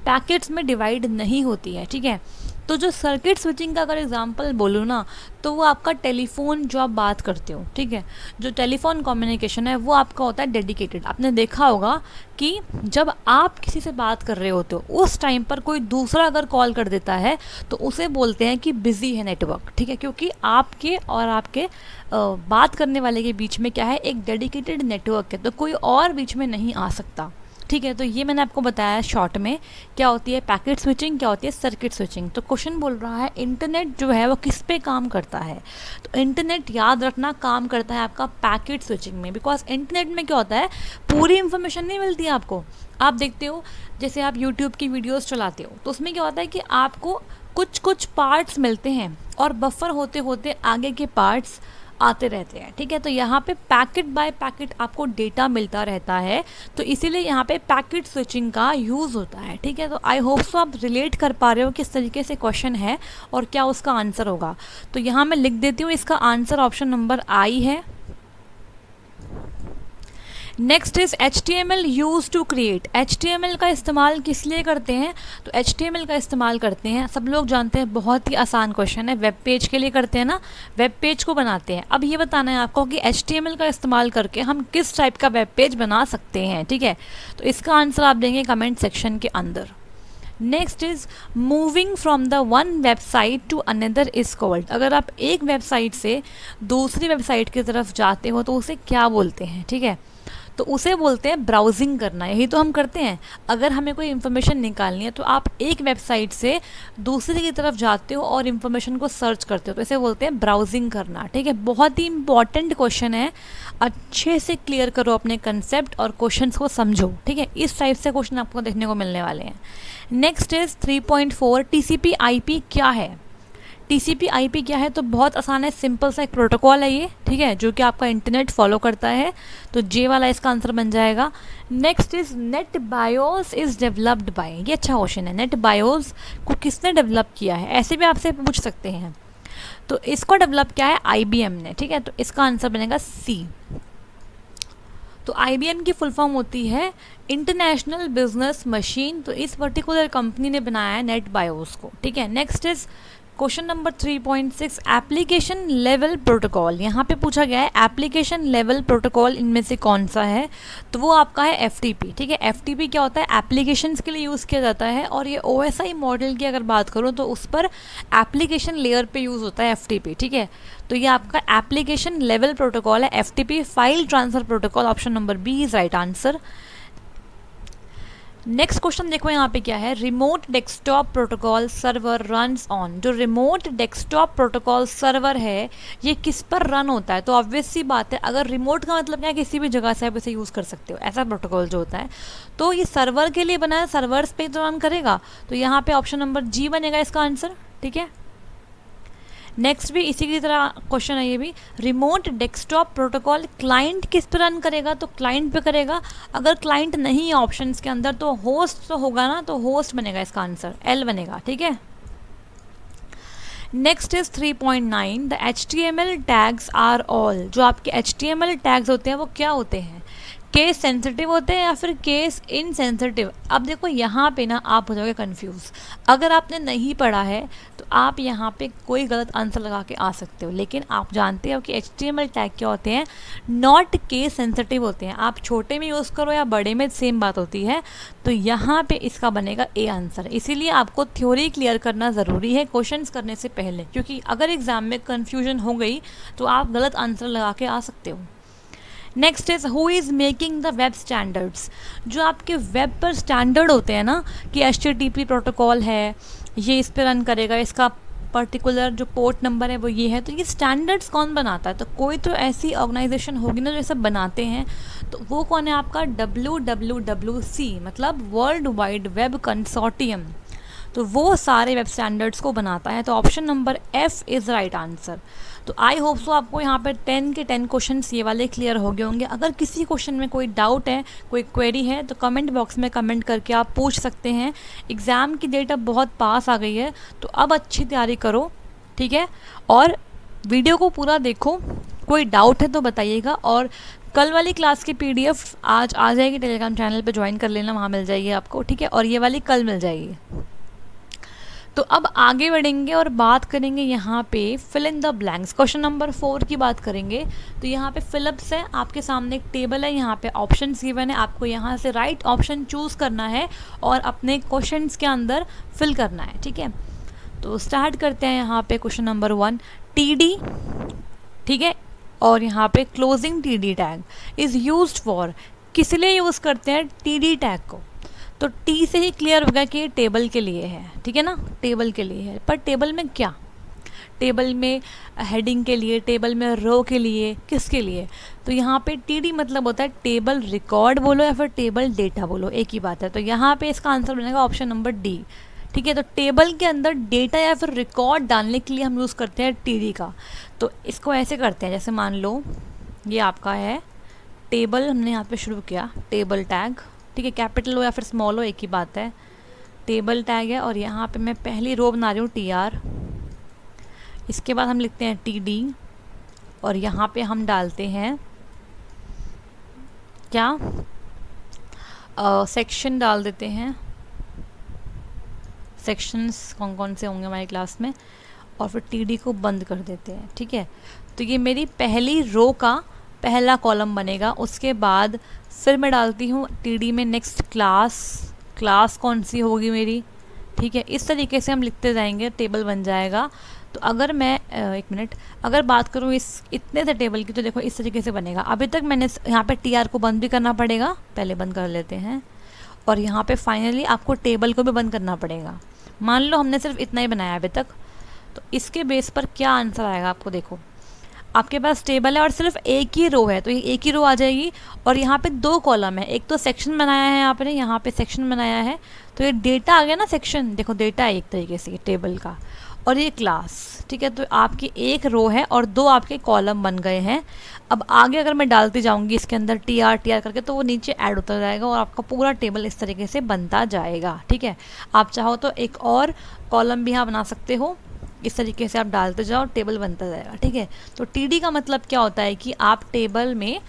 पैकेट्स में डिवाइड नहीं होती है, ठीक है। तो जो सर्किट स्विचिंग का अगर एग्जांपल बोलूँ ना, तो वो आपका टेलीफोन जो आप बात करते हो, ठीक है, जो टेलीफोन कम्युनिकेशन है वो आपका होता है डेडिकेटेड। आपने देखा होगा कि जब आप किसी से बात कर रहे होते हो, उस टाइम पर कोई दूसरा अगर कॉल कर देता है तो उसे बोलते हैं कि बिज़ी है नेटवर्क, ठीक है, क्योंकि आपके और आपके बात करने वाले के बीच में क्या है, एक डेडिकेटेड नेटवर्क है, तो कोई और बीच में नहीं आ सकता, ठीक है। तो ये मैंने आपको बताया शॉर्ट में क्या होती है पैकेट स्विचिंग, क्या होती है सर्किट स्विचिंग। तो क्वेश्चन बोल रहा है इंटरनेट जो है वो किस पे काम करता है, तो इंटरनेट याद रखना काम करता है आपका पैकेट स्विचिंग में, बिकॉज इंटरनेट में क्या होता है, पूरी इन्फॉर्मेशन नहीं मिलती है आपको। आप देखते हो जैसे आप यूट्यूब की वीडियोज़ चलाते हो, तो उसमें क्या होता है कि आपको कुछ कुछ पार्ट्स मिलते हैं और बफर होते होते आगे के पार्ट्स आते रहते हैं, ठीक है। तो यहाँ पे पैकेट बाय पैकेट आपको डेटा मिलता रहता है, तो इसीलिए यहाँ पे पैकेट स्विचिंग का यूज़ होता है, ठीक है। तो आई होप सो आप रिलेट कर पा रहे हो किस तरीके से क्वेश्चन है और क्या उसका आंसर होगा। तो यहाँ मैं लिख देती हूँ, इसका आंसर ऑप्शन नंबर आई है। Next is HTML use to create. HTML का इस्तेमाल किस लिए करते हैं, तो HTML का इस्तेमाल करते हैं, सब लोग जानते हैं, बहुत ही आसान क्वेश्चन है, वेब पेज के लिए करते हैं ना, वेब पेज को बनाते हैं। अब ये बताना है आपको कि HTML का इस्तेमाल करके हम किस टाइप का वेब पेज बना सकते हैं, ठीक है। तो इसका आंसर आप देंगे कमेंट सेक्शन के अंदर। Next is moving from the one website to another is called. अगर आप एक वेबसाइट से दूसरी वेबसाइट की तरफ जाते हो तो उसे क्या बोलते हैं, ठीक है, तो उसे बोलते हैं ब्राउजिंग करना। यही तो हम करते हैं। अगर हमें कोई इन्फॉर्मेशन निकालनी है तो आप एक वेबसाइट से दूसरी की तरफ जाते हो और इन्फॉर्मेशन को सर्च करते हो, तो इसे बोलते हैं ब्राउजिंग करना, ठीक है। बहुत ही इंपॉर्टेंट क्वेश्चन है, अच्छे से क्लियर करो अपने कंसेप्ट और क्वेश्चंस को समझो, ठीक है। इस टाइप से क्वेश्चन आपको देखने को मिलने वाले हैं। नेक्स्ट इज 3.4 टीसीपी आईपी क्या है। टीसीपी आईपी क्या है, तो बहुत आसान है, सिंपल सा एक प्रोटोकॉल है ये, ठीक है, जो कि आपका इंटरनेट फॉलो करता है। तो जे वाला इसका आंसर बन जाएगा। Next is net BIOS is developed by. ये अच्छा क्वेश्चन है, नेट बायोस को किसने डेवलप किया है, ऐसे भी आपसे पूछ सकते हैं। तो इसको डेवलप किया है आईबीएम ने, ठीक है, तो इसका आंसर बनेगा सी। तो आईबीएम की फुल फॉर्म होती है इंटरनेशनल बिजनेस मशीन। तो इस पर्टिकुलर कंपनी ने बनाया है नेट बायोस को, ठीक है। Next is question number 3.6 application level protocol. यहाँ पे पूछा गया है एप्लीकेशन लेवल प्रोटोकॉल इनमें से कौन सा है, तो वो आपका है एफटीपी, ठीक है। एफटीपी क्या होता है, एप्लीकेशंस के लिए यूज़ किया जाता है, और ये ओएसआई मॉडल की अगर बात करूँ तो उस पर एप्लीकेशन लेयर पे यूज़ होता है एफटीपी, ठीक है। तो ये आपका एप्लीकेशन लेवल प्रोटोकॉल है FTP. File transfer protocol, option number B is right answer. Next question देखो यहाँ पे क्या है, remote desktop protocol server runs on. जो रिमोट डेस्कटॉप प्रोटोकॉल सर्वर है ये किस पर रन होता है, तो ऑब्वियस सी बात है, अगर रिमोट का मतलब क्या, किसी भी जगह से आप इसे यूज़ कर सकते हो, ऐसा प्रोटोकॉल जो होता है, तो ये सर्वर के लिए बना है, सर्वर्स पे तो रन करेगा। तो यहाँ पे ऑप्शन नंबर जी बनेगा इसका आंसर, ठीक है। नेक्स्ट भी इसी की तरह क्वेश्चन है ये भी, रिमोट डेस्कटॉप प्रोटोकॉल क्लाइंट किस पर रन करेगा, तो क्लाइंट पे करेगा। अगर क्लाइंट नहीं है ऑप्शंस के अंदर तो होस्ट तो होगा ना, तो होस्ट बनेगा इसका आंसर, एल बनेगा, ठीक है। Next is 3.9 the HTML tags are all. जो आपके HTML टैग्स होते हैं वो क्या होते हैं, केस सेंसिटिव होते हैं या फिर केस इनसेंसिटिव। अब देखो यहाँ पे ना आप हो जाओगे कंफ्यूज। अगर आपने नहीं पढ़ा है तो आप यहाँ पे कोई गलत आंसर लगा के आ सकते हो, लेकिन आप जानते हो कि HTML टैग क्या होते हैं, नॉट केस सेंसिटिव होते हैं। आप छोटे में यूज़ करो या बड़े में सेम बात होती है। तो यहाँ पे इसका बनेगा ए आंसर। इसीलिए आपको थ्योरी क्लियर करना ज़रूरी है क्वेश्चंस करने से पहले, क्योंकि अगर एग्जाम में कन्फ्यूजन हो गई तो आप गलत आंसर लगा के आ सकते हो। Next is who is making the web standards. जो आपके वेब पर स्टैंडर्ड होते हैं ना, कि HTTP प्रोटोकॉल है, ये इस पर रन करेगा, इसका पर्टिकुलर जो पोर्ट नंबर है वो ये है, तो ये स्टैंडर्ड्स कौन बनाता है, तो कोई तो ऐसी ऑर्गेनाइजेशन होगी ना जो सब बनाते हैं। तो वो कौन है आपका, WWWC, मतलब वर्ल्ड वाइड वेब कंसोर्टियम। तो वो सारे वेब स्टैंडर्ड्स को बनाता है। तो option number F is right answer. तो आई होप सो आपको यहाँ पर 10 के 10 क्वेश्चंस ये वाले क्लियर हो गए होंगे। अगर किसी क्वेश्चन में कोई डाउट है, कोई क्वेरी है, तो कमेंट बॉक्स में कमेंट करके आप पूछ सकते हैं। एग्ज़ाम की डेट अब बहुत पास आ गई है, तो अब अच्छी तैयारी करो, ठीक है, और वीडियो को पूरा देखो। कोई डाउट है तो बताइएगा, और कल वाली क्लास की PDF आज आ जाएगी, टेलीग्राम चैनल पे ज्वाइन कर लेना, वहाँ मिल जाएगी आपको, ठीक है, और ये वाली कल मिल जाएगी। तो अब आगे बढ़ेंगे और बात करेंगे यहाँ पे fill in the blanks. Question number 4 की बात करेंगे। तो यहाँ पे फिलअप्स है, आपके सामने एक टेबल है, यहाँ पे ऑप्शंस गिवन है, आपको यहाँ से राइट ऑप्शन चूज़ करना है और अपने क्वेश्चंस के अंदर फिल करना है, ठीक है। तो स्टार्ट करते हैं यहाँ पे क्वेश्चन नंबर 1, TD, ठीक है, और यहाँ पे closing TD tag is used for. किस लिए यूज़ करते हैं TD टैग को, तो टी से ही क्लियर होगा कि ये टेबल के लिए है, ठीक है ना, टेबल के लिए है। पर टेबल में क्या, टेबल में हेडिंग के लिए, टेबल में रो के लिए, किसके लिए, तो यहाँ पे TD मतलब होता है टेबल रिकॉर्ड बोलो या फिर टेबल डेटा बोलो, एक ही बात है। तो यहाँ पे इसका आंसर बनेगा ऑप्शन नंबर डी, ठीक है। तो टेबल के अंदर डेटा या फिर रिकॉर्ड डालने के लिए हम यूज़ करते हैं TD का। तो इसको ऐसे करते हैं, जैसे मान लो ये आपका है टेबल, हमने यहाँ पे शुरू किया टेबल टैग, ठीक है, कैपिटल हो या फिर स्मॉल हो एक ही बात है, टेबल टैग है, और यहाँ पे मैं पहली रो बना रही हूँ TR, इसके बाद हम लिखते हैं TD, और यहाँ पे हम डालते हैं क्या, सेक्शन डाल देते हैं, सेक्शंस कौन कौन से होंगे हमारी क्लास में, और फिर TD को बंद कर देते हैं, ठीक है। तो ये मेरी पहली रो का पहला कॉलम बनेगा। उसके बाद फिर मैं डालती हूँ TD में नेक्स्ट क्लास, क्लास कौन सी होगी मेरी, ठीक है, इस तरीके से हम लिखते जाएंगे, टेबल बन जाएगा। तो अगर मैं एक मिनट अगर बात करूँ इस इतने से टेबल की, तो देखो इस तरीके से बनेगा। अभी तक मैंने यहाँ पे टी आर को बंद भी करना पड़ेगा, पहले बंद कर लेते हैं, और यहाँ पे फाइनली आपको टेबल को भी बंद करना पड़ेगा। मान लो हमने सिर्फ इतना ही बनाया अभी तक, तो इसके बेस पर क्या आंसर आएगा आपको, देखो आपके पास टेबल है और सिर्फ एक ही रो है, तो ये एक ही रो आ जाएगी, और यहाँ पे 2 कॉलम है, एक तो सेक्शन बनाया है आपने, यहाँ पे सेक्शन बनाया है, तो ये डेटा आ गया ना सेक्शन, देखो डेटा है एक तरीके से टेबल का, और ये क्लास, ठीक है। तो आपकी एक रो है और 2 आपके कॉलम बन गए हैं। अब आगे अगर मैं डालती जाऊंगी इसके अंदर टी आर करके, तो वो नीचे ऐड होता जाएगा और आपका पूरा टेबल इस तरीके से बनता जाएगा, ठीक है। आप चाहो तो एक और कॉलम भी यहाँ बना सकते हो, इस तरीके से आप डालते जाओ, टेबल बनता जाएगा, ठीक है। तो टीडी का मतलब क्या होता है कि आप टेबल में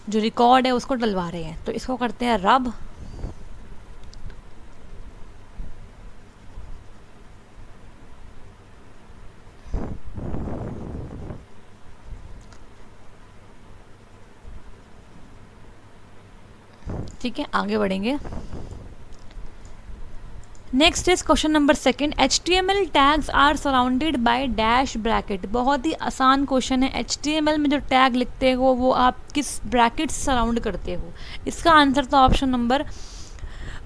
जो रिकॉर्ड है उसको डलवा रहे हैं, तो इसको करते हैं रब, ठीक है। आगे बढ़ेंगे। Next is question number 2, HTML tags are surrounded by dash bracket. बहुत ही आसान क्वेश्चन है, HTML में जो टैग लिखते हो वो आप किस ब्रैकेट से सराउंड करते हो। इसका आंसर तो ऑप्शन नंबर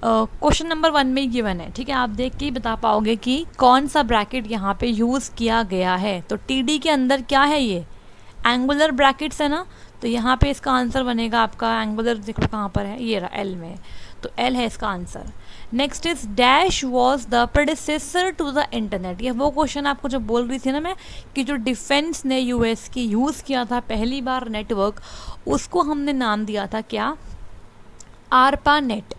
क्वेश्चन नंबर 1 में ही गिवन है, ठीक है। आप देख के ही बता पाओगे कि कौन सा ब्रैकेट यहाँ पे यूज़ किया गया है। तो TD के अंदर क्या है, ये एंगुलर ब्रैकेट्स है ना, तो यहाँ पे इसका आंसर बनेगा आपका एंगुलर, देखो कहाँ पर है, ये रहा L में, तो L है इसका answer. Next is dash was the predecessor to the internet. ये वो क्वेश्चन आपको जो बोल रही थी ना मैं, कि जो डिफेंस ने US की यूज़ किया था पहली बार नेटवर्क, उसको हमने नाम दिया था क्या, आरपा नेट,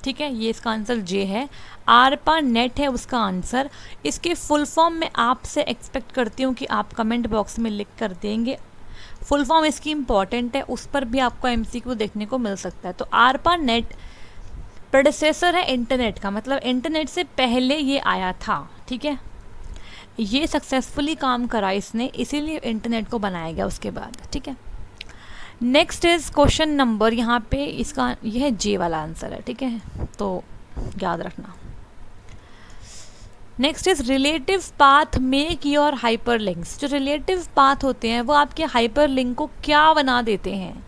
ठीक है। ये इसका आंसर जे है, आरपा नेट है उसका आंसर। इसके फुल फॉर्म में आपसे एक्सपेक्ट करती हूँ कि आप कमेंट बॉक्स में लिख कर देंगे। फुल फॉर्म इसकी इम्पॉर्टेंट है, उस पर भी आपको MCQ देखने को मिल सकता है। तो आरपा नेट प्रेडिसेसर है इंटरनेट का, मतलब इंटरनेट से पहले ये आया था, ठीक है। ये सक्सेसफुली काम करा इसने, इसीलिए इंटरनेट को बनाया गया उसके बाद, ठीक है। नेक्स्ट इज क्वेश्चन नंबर, यहाँ पे इसका यह जे वाला आंसर है, ठीक है, तो याद रखना। Next is relative path make your hyper links. जो रिलेटिव पाथ होते हैं वो आपके हाइपर लिंक को क्या बना देते हैं।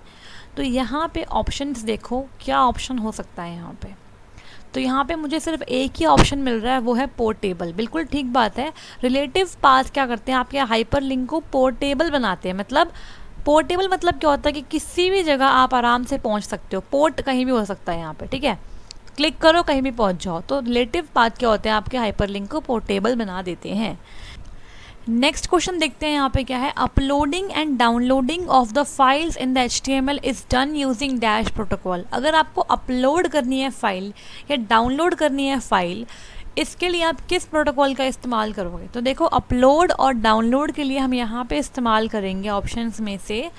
तो यहाँ पे ऑप्शंस देखो, क्या ऑप्शन हो सकता है यहाँ पे। तो यहाँ पे मुझे सिर्फ एक ही ऑप्शन मिल रहा है, वो है पोर्टेबल। बिल्कुल ठीक बात है, रिलेटिव पाथ क्या करते हैं, आपके हाइपर लिंक को पोर्टेबल बनाते हैं। मतलब पोर्टेबल मतलब क्या होता है कि किसी भी जगह आप आराम से पहुँच सकते हो, पोर्ट कहीं भी हो सकता है यहाँ पे, ठीक है, क्लिक करो कहीं भी पहुँच जाओ। तो रिलेटिव पाथ क्या होते हैं, आपके हाइपर लिंक को पोर्टेबल बना देते हैं। नेक्स्ट क्वेश्चन देखते हैं यहाँ पे क्या है, uploading and downloading of the files in the HTML is done using dash protocol. अगर आपको अपलोड करनी है फाइल या डाउनलोड करनी है फाइल, इसके लिए आप किस प्रोटोकॉल का इस्तेमाल करोगे। तो देखो अपलोड और डाउनलोड के लिए हम यहाँ पे इस्तेमाल करेंगे ऑप्शंस में से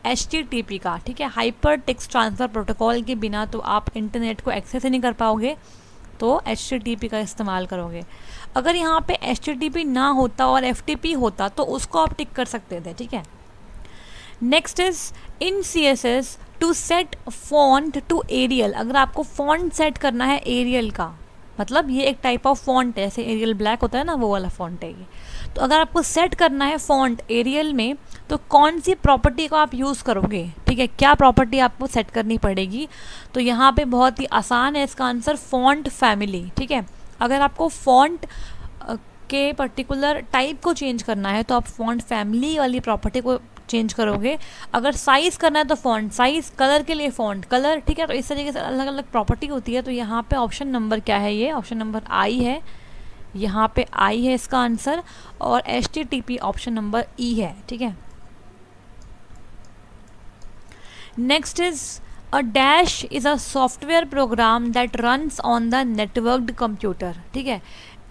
HTTP का, ठीक है। हाइपर टेक्स्ट ट्रांसफ़र प्रोटोकॉल के बिना तो आप इंटरनेट को एक्सेस ही नहीं कर पाओगे, तो HTTP का इस्तेमाल करोगे। अगर यहाँ पे HTTP ना होता और FTP होता तो उसको आप टिक कर सकते थे, ठीक है। Next is in CSS to set font to Arial. अगर आपको फॉन्ट सेट करना है एरियल का, मतलब ये एक टाइप ऑफ फॉन्ट है, ऐसे एरियल ब्लैक होता है ना, वो वाला फॉन्ट है ये। तो अगर आपको सेट करना है फॉन्ट एरियल में, तो कौन सी प्रॉपर्टी को आप यूज़ करोगे, ठीक है, क्या प्रॉपर्टी आपको सेट करनी पड़ेगी। तो यहाँ पे बहुत ही आसान है इसका आंसर, फॉन्ट फैमिली, ठीक है। अगर आपको फॉन्ट के पर्टिकुलर टाइप को चेंज करना है तो आप फॉन्ट फैमिली वाली प्रॉपर्टी को चेंज करोगे। अगर साइज़ करना है तो फॉन्ट साइज़, कलर के लिए फॉन्ट कलर, ठीक है। तो इस तरीके से अलग अलग प्रॉपर्टी होती है। तो यहाँ पे ऑप्शन नंबर क्या है, ये ऑप्शन नंबर आई है, यहाँ पे आई है इसका आंसर, और HTTP ऑप्शन नंबर ई है, ठीक है। Next is a dash is a software program that runs on the networked computer, ठीक है।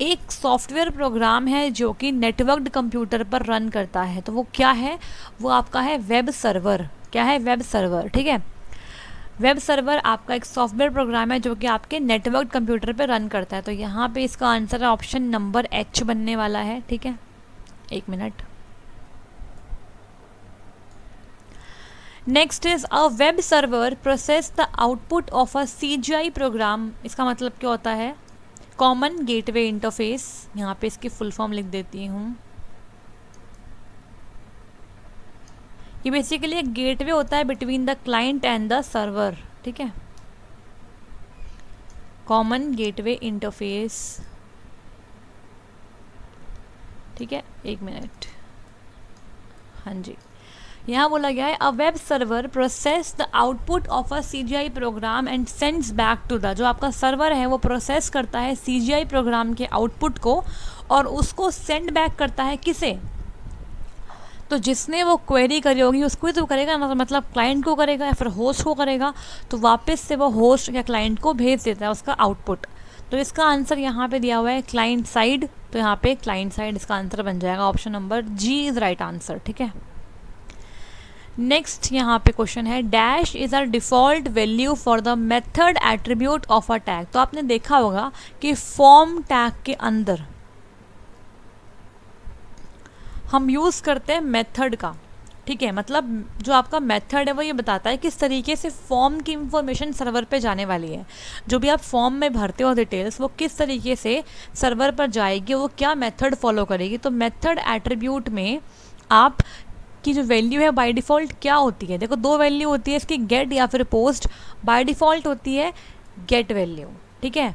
एक सॉफ्टवेयर प्रोग्राम है जो कि नेटवर्क्ड कंप्यूटर पर रन करता है, तो वो क्या है, वो आपका है वेब सर्वर। क्या है, वेब सर्वर, ठीक है। वेब सर्वर आपका एक सॉफ्टवेयर प्रोग्राम है जो कि आपके नेटवर्क कंप्यूटर पर रन करता है। तो यहाँ पे इसका आंसर है ऑप्शन नंबर H बनने वाला है, ठीक है। एक minute. Next is a web server process the output of a CGI program. इसका मतलब क्या होता है, कॉमन गेटवे इंटरफेस, यहाँ पे इसकी फुल फॉर्म लिख देती हूँ। ये बेसिकली एक गेटवे होता है between the client and the server, ठीक है। कॉमन गेटवे इंटरफेस, ठीक है, एक मिनट, हाँ जी। यहाँ बोला गया है a web server process the output of a CGI program and sends back to the, जो आपका सर्वर है वो प्रोसेस करता है CGI प्रोग्राम के आउटपुट को और उसको सेंड बैक करता है किसे, तो जिसने वो क्वेरी करी होगी उसको ही तो करेगा ना, मतलब क्लाइंट को करेगा या फिर होस्ट को करेगा, तो वापस से वो होस्ट या क्लाइंट को भेज देता है उसका आउटपुट। तो इसका आंसर यहाँ पे दिया हुआ है क्लाइंट साइड, तो यहाँ पे क्लाइंट साइड इसका आंसर बन जाएगा, option number G is right answer, ठीक है। नेक्स्ट यहाँ पे क्वेश्चन है dash is are default value for the method attribute of a tag. तो आपने देखा होगा कि फॉर्म टैग के अंदर हम यूज़ करते हैं मेथड का, ठीक है, मतलब जो आपका मेथड है वो ये बताता है किस तरीके से फॉर्म की इंफॉर्मेशन सर्वर पे जाने वाली है। जो भी आप फॉर्म में भरते हो डिटेल्स, वो किस तरीके से सर्वर पर जाएगी, वो क्या मेथड फॉलो करेगी। तो मेथड एट्रीब्यूट में आप की जो वैल्यू है बाय डिफ़ॉल्ट क्या होती है, देखो दो वैल्यू होती है इसकी, गेट या फिर पोस्ट। बाय डिफ़ॉल्ट होती है गेट वैल्यू, ठीक है।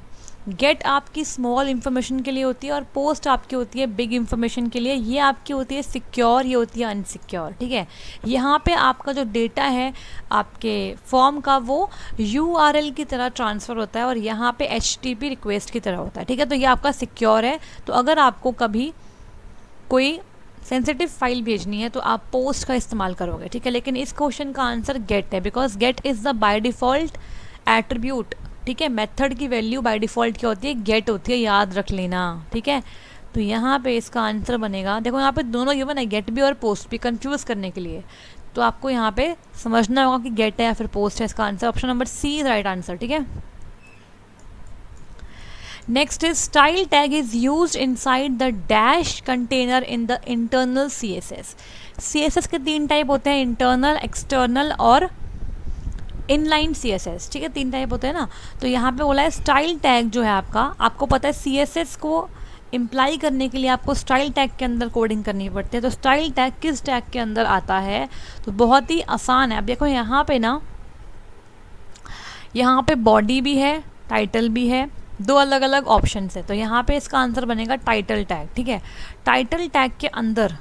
गेट आपकी स्मॉल इन्फॉर्मेशन के लिए होती है और पोस्ट आपकी होती है बिग इन्फॉर्मेशन के लिए। ये आपकी होती है सिक्योर, ये होती है अनसिक्योर, ठीक है। यहाँ पे आपका जो डेटा है आपके फॉर्म का वो URL की तरह ट्रांसफ़र होता है और यहाँ पे HTTP रिक्वेस्ट की तरह होता है, ठीक है। तो ये आपका सिक्योर है। तो अगर आपको कभी कोई सेंसिटिव फाइल भेजनी है तो आप पोस्ट का इस्तेमाल करोगे, ठीक है। लेकिन इस क्वेश्चन का आंसर गेट है, because get is the by default attribute, ठीक है। मेथड की वैल्यू बाय डिफ़ॉल्ट क्या होती है, गेट होती है, याद रख लेना, ठीक है। तो यहाँ पे इसका आंसर बनेगा, देखो यहाँ पे दोनों गिवन है, गेट भी और पोस्ट भी, कंफ्यूज करने के लिए। तो आपको यहाँ पे समझना होगा कि गेट है या फिर पोस्ट है। इसका answer option number C is right answer, ठीक है। Next is style tag is used inside the dash container in the internal CSS। CSS के तीन टाइप होते हैं, इंटरनल, एक्सटर्नल और इनलाइन CSS, ठीक है, तीन टाइप होते हैं ना। तो यहाँ पे बोला है स्टाइल टैग जो है आपका, आपको पता है CSS को इम्प्लाई करने के लिए आपको स्टाइल टैग के अंदर कोडिंग करनी पड़ती है। तो स्टाइल टैग किस टैग के अंदर आता है, तो बहुत ही आसान है। अब देखो यहाँ पे ना, यहाँ पे बॉडी भी है, टाइटल भी है, दो अलग अलग ऑप्शन है। तो यहाँ पे इसका आंसर बनेगा टाइटल टैग, ठीक है। टाइटल टैग के अंदर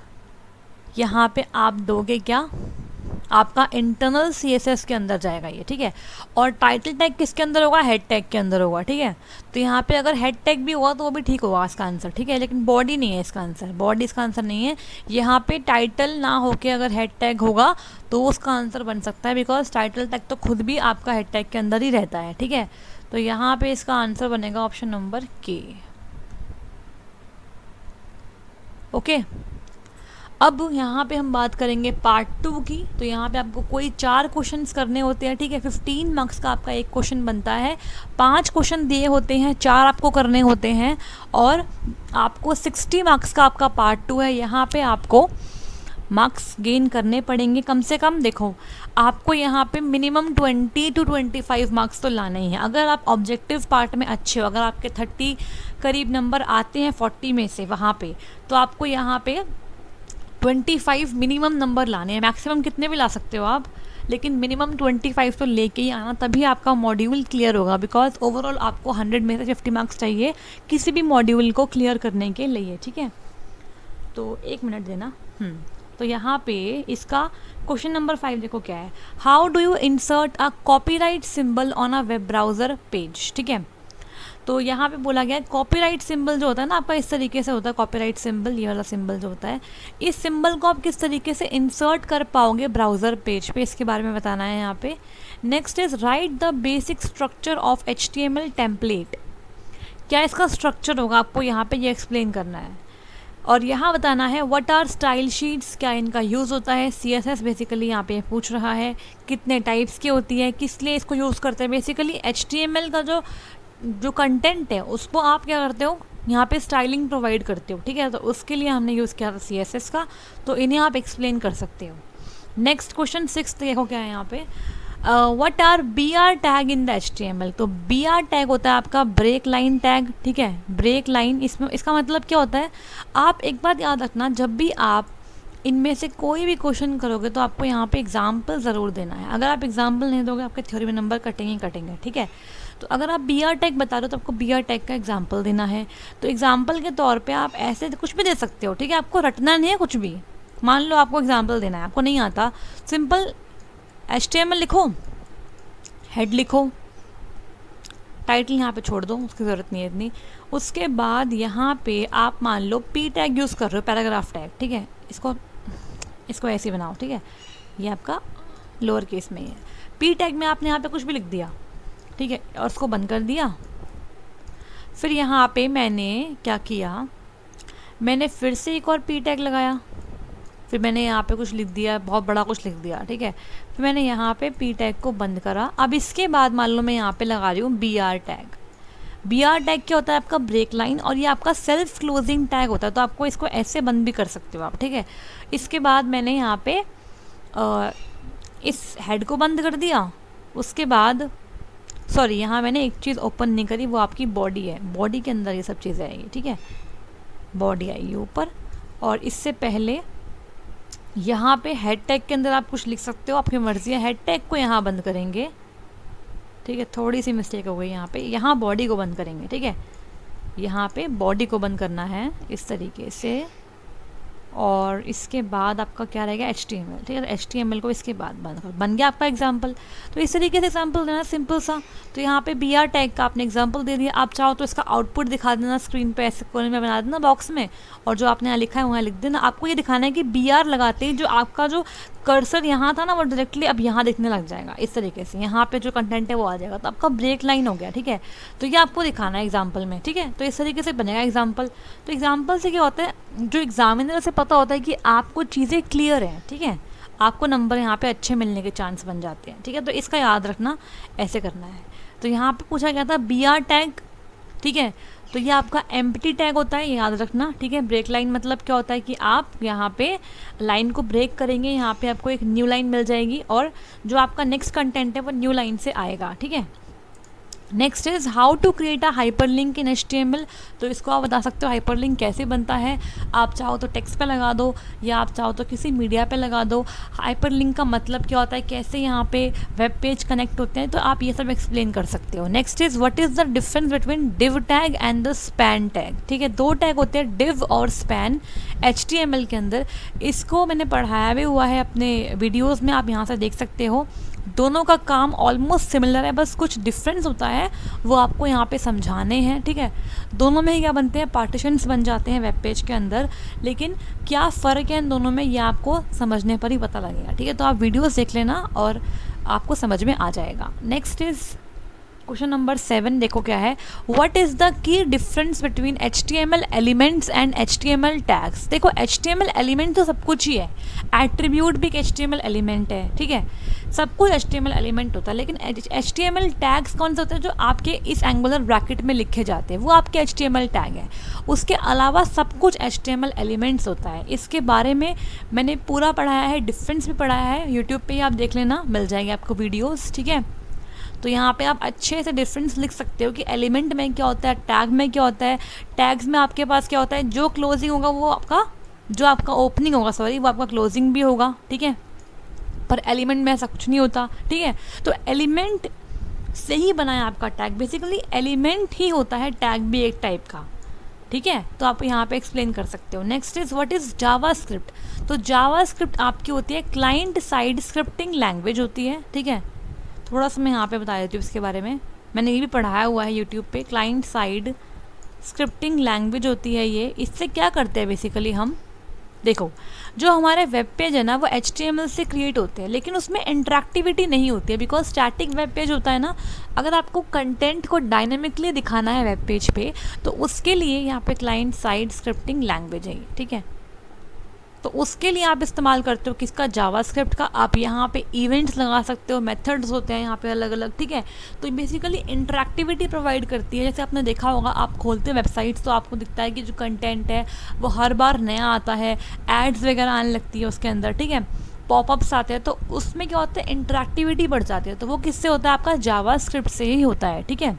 यहाँ पे आप दोगे क्या, आपका इंटरनल CSS के अंदर जाएगा ये, ठीक है। और टाइटल टैग किसके अंदर होगा, हेड टैग के अंदर होगा, ठीक है। तो यहाँ पे अगर हेड टैग भी हुआ तो वो भी ठीक होगा इसका आंसर, ठीक है। लेकिन बॉडी नहीं है इसका आंसर, बॉडी इसका आंसर नहीं है। यहाँ पे टाइटल ना होके अगर हेड टैग होगा तो उसका आंसर बन सकता है, बिकॉज टाइटल टैग तो खुद भी आपका हेड टैग के अंदर ही रहता है, ठीक है। तो यहाँ पे इसका आंसर बनेगा ऑप्शन नंबर के, ओके। अब यहाँ पे हम बात करेंगे पार्ट 2 की। तो यहाँ पे आपको कोई 4 क्वेश्चंस करने होते हैं, ठीक है। 15 मार्क्स का आपका एक क्वेश्चन बनता है, 5 क्वेश्चन दिए होते हैं, 4 आपको करने होते हैं और आपको 60 मार्क्स का आपका पार्ट 2 है। यहाँ पे आपको मार्क्स गेन करने पड़ेंगे कम से कम। देखो आपको यहाँ पे मिनिमम 20 to 25 मार्क्स तो लाने ही हैं। अगर आप ऑब्जेक्टिव पार्ट में अच्छे हो, अगर आपके 30 करीब नंबर आते हैं 40 में से वहाँ पे, तो आपको यहाँ पे 25 मिनिमम नंबर लाने हैं। मैक्सिमम कितने भी ला सकते हो आप, लेकिन मिनिमम 25 तो लेके ही आना, तभी आपका मॉड्यूल क्लियर होगा। बिकॉज ओवरऑल आपको 100 में से 50 मार्क्स चाहिए किसी भी मॉड्यूल को क्लियर करने के लिए, ठीक है। तो एक मिनट देना। तो यहाँ पे इसका क्वेश्चन नंबर 5 देखो क्या है, how do you insert a copyright symbol on a web browser page, ठीक है। तो यहाँ पे बोला गया है कॉपीराइट सिंबल जो होता है ना आपका, इस तरीके से होता है कॉपीराइट सिंबल, ये वाला सिंबल जो होता है, इस सिंबल को आप किस तरीके से इंसर्ट कर पाओगे ब्राउज़र पेज पे, इसके बारे में बताना है यहाँ पे। Next is right the basic structure of HTML template. क्या इसका स्ट्रक्चर होगा, आपको यहाँ पे ये एक्सप्लेन करना है। और यहाँ बताना है व्हाट आर स्टाइल शीट्स, क्या इनका यूज़ होता है। CSS बेसिकली यहाँ पे पूछ रहा है, कितने टाइप्स की होती है, किस लिए इसको यूज़ करते हैं। बेसिकली HTML का जो कंटेंट है उसको आप क्या करते हो, यहाँ पे स्टाइलिंग प्रोवाइड करते हो, ठीक है। तो उसके लिए हमने यूज़ किया था CSS का, तो इन्हें आप एक्सप्लेन कर सकते हो। नेक्स्ट क्वेश्चन 6 देखो क्या है यहाँ पे, what are B R tag in the HTML। तो बी आर टैग होता है आपका ब्रेक लाइन टैग, ठीक है, ब्रेक लाइन। इसमें इसका मतलब क्या होता है, आप एक बात याद रखना, जब भी आप इनमें से कोई भी क्वेश्चन करोगे तो आपको यहाँ पे एग्जाम्पल ज़रूर देना है। अगर आप एग्जाम्पल नहीं दोगे आपके थ्योरी में नंबर कटेंगे ही कटेंगे, ठीक है। तो अगर आप बी आर टैग बता रहे हो तो आपको बी आर टैग का एग्जाम्पल देना है। तो एग्जाम्पल के तौर पे आप ऐसे कुछ भी दे सकते हो, ठीक है, आपको रटना नहीं है कुछ भी। मान लो आपको एग्जाम्पल देना है, आपको नहीं आता, सिंपल HTML लिखो, हेड लिखो, टाइटल यहाँ पे छोड़ दो, उसकी ज़रूरत नहीं है इतनी। उसके बाद यहाँ पे आप मान लो पी टैग यूज़ कर रहे हो, पैराग्राफ टैग, ठीक है, इसको ऐसे बनाओ, ठीक है, ये आपका लोअर केस में है। पी टैग में आपने यहाँ पे कुछ भी लिख दिया, ठीक है, और उसको बंद कर दिया। फिर यहाँ पे मैंने क्या किया, मैंने फिर से एक और पी टैग लगाया, फिर मैंने यहाँ पे कुछ लिख दिया, बहुत बड़ा कुछ लिख दिया, ठीक है, फिर मैंने यहाँ पे पी टैग को बंद करा। अब इसके बाद मान लो मैं यहाँ पे लगा रही हूँ B R tag. B R tag क्या होता है, आपका ब्रेक लाइन, और ये आपका सेल्फ क्लोजिंग टैग होता है, तो आपको इसको ऐसे बंद भी कर सकते हो आप, ठीक है। इसके बाद मैंने यहाँ पे इस हेड को बंद कर दिया। उसके बाद सॉरी, यहाँ मैंने एक चीज़ ओपन नहीं करी, वो आपकी बॉडी है, बॉडी के अंदर ये सब चीज़ें आएगी, ठीक है, बॉडी आएगी ऊपर। और इससे पहले यहाँ पे हेड टैग के अंदर आप कुछ लिख सकते हो, आपकी मर्ज़ी है। हेड टैग को यहाँ बंद करेंगे, ठीक है, थोड़ी सी मिस्टेक हो गई यहाँ पे, यहाँ बॉडी को बंद करेंगे, ठीक है, यहाँ पे बॉडी को बंद करना है इस तरीके से। और इसके बाद आपका क्या रहेगा, HTML, ठीक है, HTML को इसके बाद बन गया आपका एग्जाम्पल। तो इस तरीके से एग्जाम्पल देना सिंपल सा। तो यहाँ पे बी आर टैग का आपने एग्जाम्पल दे दिया, आप चाहो तो इसका आउटपुट दिखा देना स्क्रीन पे, ऐसे कोने में बना देना बॉक्स में, और जो आपने यहाँ लिखा है वहाँ लिख देना। आपको ये दिखाना है कि बी आर लगाते ही जो आपका जो कर्सर यहाँ था ना वो डायरेक्टली अब यहाँ दिखने लग जाएगा, इस तरीके से यहाँ पे जो कंटेंट है वो आ जाएगा, तो आपका ब्रेक लाइन हो गया, ठीक है। तो ये आपको दिखाना है एग्जाम्पल में, ठीक है। तो इस तरीके से बनेगा एग्जाम्पल। तो एग्जाम्पल से क्या होता है, जो एग्जामिनर से पता होता है कि आपको चीज़ें क्लियर हैं, ठीक है, आपको नंबर यहाँ पे अच्छे मिलने के चांस बन जाते हैं, ठीक है। तो इसका याद रखना, ऐसे करना है। तो यहाँ पे पूछा गया था बी आर टैग, ठीक है, तो ये आपका एम्प्टी टैग होता है, ये याद रखना, ठीक है। ब्रेक लाइन मतलब क्या होता है कि आप यहाँ पे लाइन को ब्रेक करेंगे, यहाँ पे आपको एक न्यू लाइन मिल जाएगी, और जो आपका नेक्स्ट कंटेंट है वो न्यू लाइन से आएगा, ठीक है। Next is how to create a hyperlink in HTML। तो इसको आप बता सकते हो हाइपरलिंक कैसे बनता है। आप चाहो तो टेक्स्ट पे लगा दो, या आप चाहो तो किसी मीडिया पे लगा दो। हाइपरलिंक का मतलब क्या होता है, कैसे यहाँ पे वेब पेज कनेक्ट होते हैं, तो आप ये सब एक्सप्लेन कर सकते हो। Next is what is the difference between div tag and the span tag, ठीक है। दो टैग होते हैं, डिव और स्पैन, HTML के अंदर। इसको मैंने पढ़ाया भी हुआ है अपने वीडियोज़ में, आप यहाँ से देख सकते हो। दोनों का काम ऑलमोस्ट सिमिलर है, बस कुछ डिफरेंस होता है वो आपको यहाँ पे समझाने हैं, ठीक है। दोनों में ही क्या बनते हैं, पार्टीशंस बन जाते हैं वेब पेज के अंदर, लेकिन क्या फ़र्क है इन दोनों में ये आपको समझने पर ही पता लगेगा, ठीक है। तो आप वीडियोस देख लेना और आपको समझ में आ जाएगा। नेक्स्ट इज़ क्वेश्चन नंबर 7, देखो क्या है, what is the key difference between HTML elements and HTML tags. देखो HTML एलिमेंट तो सब कुछ ही है, एट्रीब्यूट भी एक HTML एलिमेंट है, ठीक है, सब कुछ HTML एलिमेंट होता है, लेकिन HTML टैग्स कौन से होते हैं, जो आपके इस एंगुलर ब्रैकेट में लिखे जाते हैं वो आपके HTML टैग है। उसके अलावा सब कुछ HTML एलिमेंट्स होता है। इसके बारे में मैंने पूरा पढ़ाया है, डिफरेंस भी पढ़ाया है, यूट्यूब पे ही आप देख लेना, मिल जाएंगे आपको वीडियोस, ठीक है। तो यहाँ पे आप अच्छे से डिफरेंस लिख सकते हो कि एलिमेंट में क्या होता है, टैग में क्या होता है। टैग्स में आपके पास क्या होता है, जो क्लोजिंग होगा वो आपका, जो आपका ओपनिंग होगा सॉरी, वो आपका क्लोजिंग भी होगा, ठीक है। पर एलिमेंट में ऐसा कुछ नहीं होता, ठीक है। तो एलिमेंट से ही बना है आपका टैग, बेसिकली एलिमेंट ही होता है टैग भी एक टाइप का, ठीक है। तो आप यहाँ पे एक्सप्लेन कर सकते हो। Next is what is JavaScript. तो जावास्क्रिप्ट आपकी होती है क्लाइंट साइड स्क्रिप्टिंग लैंग्वेज होती है, ठीक है। थोड़ा सा मैं यहाँ पे बता देती हूँ इसके बारे में, मैंने ये भी पढ़ाया हुआ है यूट्यूब पे। क्लाइंट साइड स्क्रिप्टिंग लैंग्वेज होती है ये। इससे क्या करते हैं बेसिकली हम, देखो जो हमारे वेब पेज है ना वो HTML से क्रिएट होते हैं, लेकिन उसमें इंटरेक्टिविटी नहीं होती है, बिकॉज स्टैटिक वेब पेज होता है ना। अगर आपको कंटेंट को डायनेमिकली दिखाना है वेब पेज पे, तो उसके लिए यहाँ पे क्लाइंट साइड स्क्रिप्टिंग लैंग्वेज है, ठीक है। तो उसके लिए आप इस्तेमाल करते हो किसका, जावास्क्रिप्ट का। आप यहाँ पे इवेंट्स लगा सकते हो, मेथड्स होते हैं यहाँ पे अलग अलग, ठीक है। तो बेसिकली इंटरेक्टिविटी प्रोवाइड करती है। जैसे आपने देखा होगा, आप खोलते हो वेबसाइट्स तो आपको दिखता है कि जो कंटेंट है वो हर बार नया आता है, एड्स वगैरह आने लगती है उसके अंदर, ठीक है। पॉपअप्स आते हैं, तो उसमें क्या होता है, इंटरेक्टिविटी बढ़ जाती है। तो वो किससे होता है, आपका जावास्क्रिप्ट से ही होता है, ठीक है।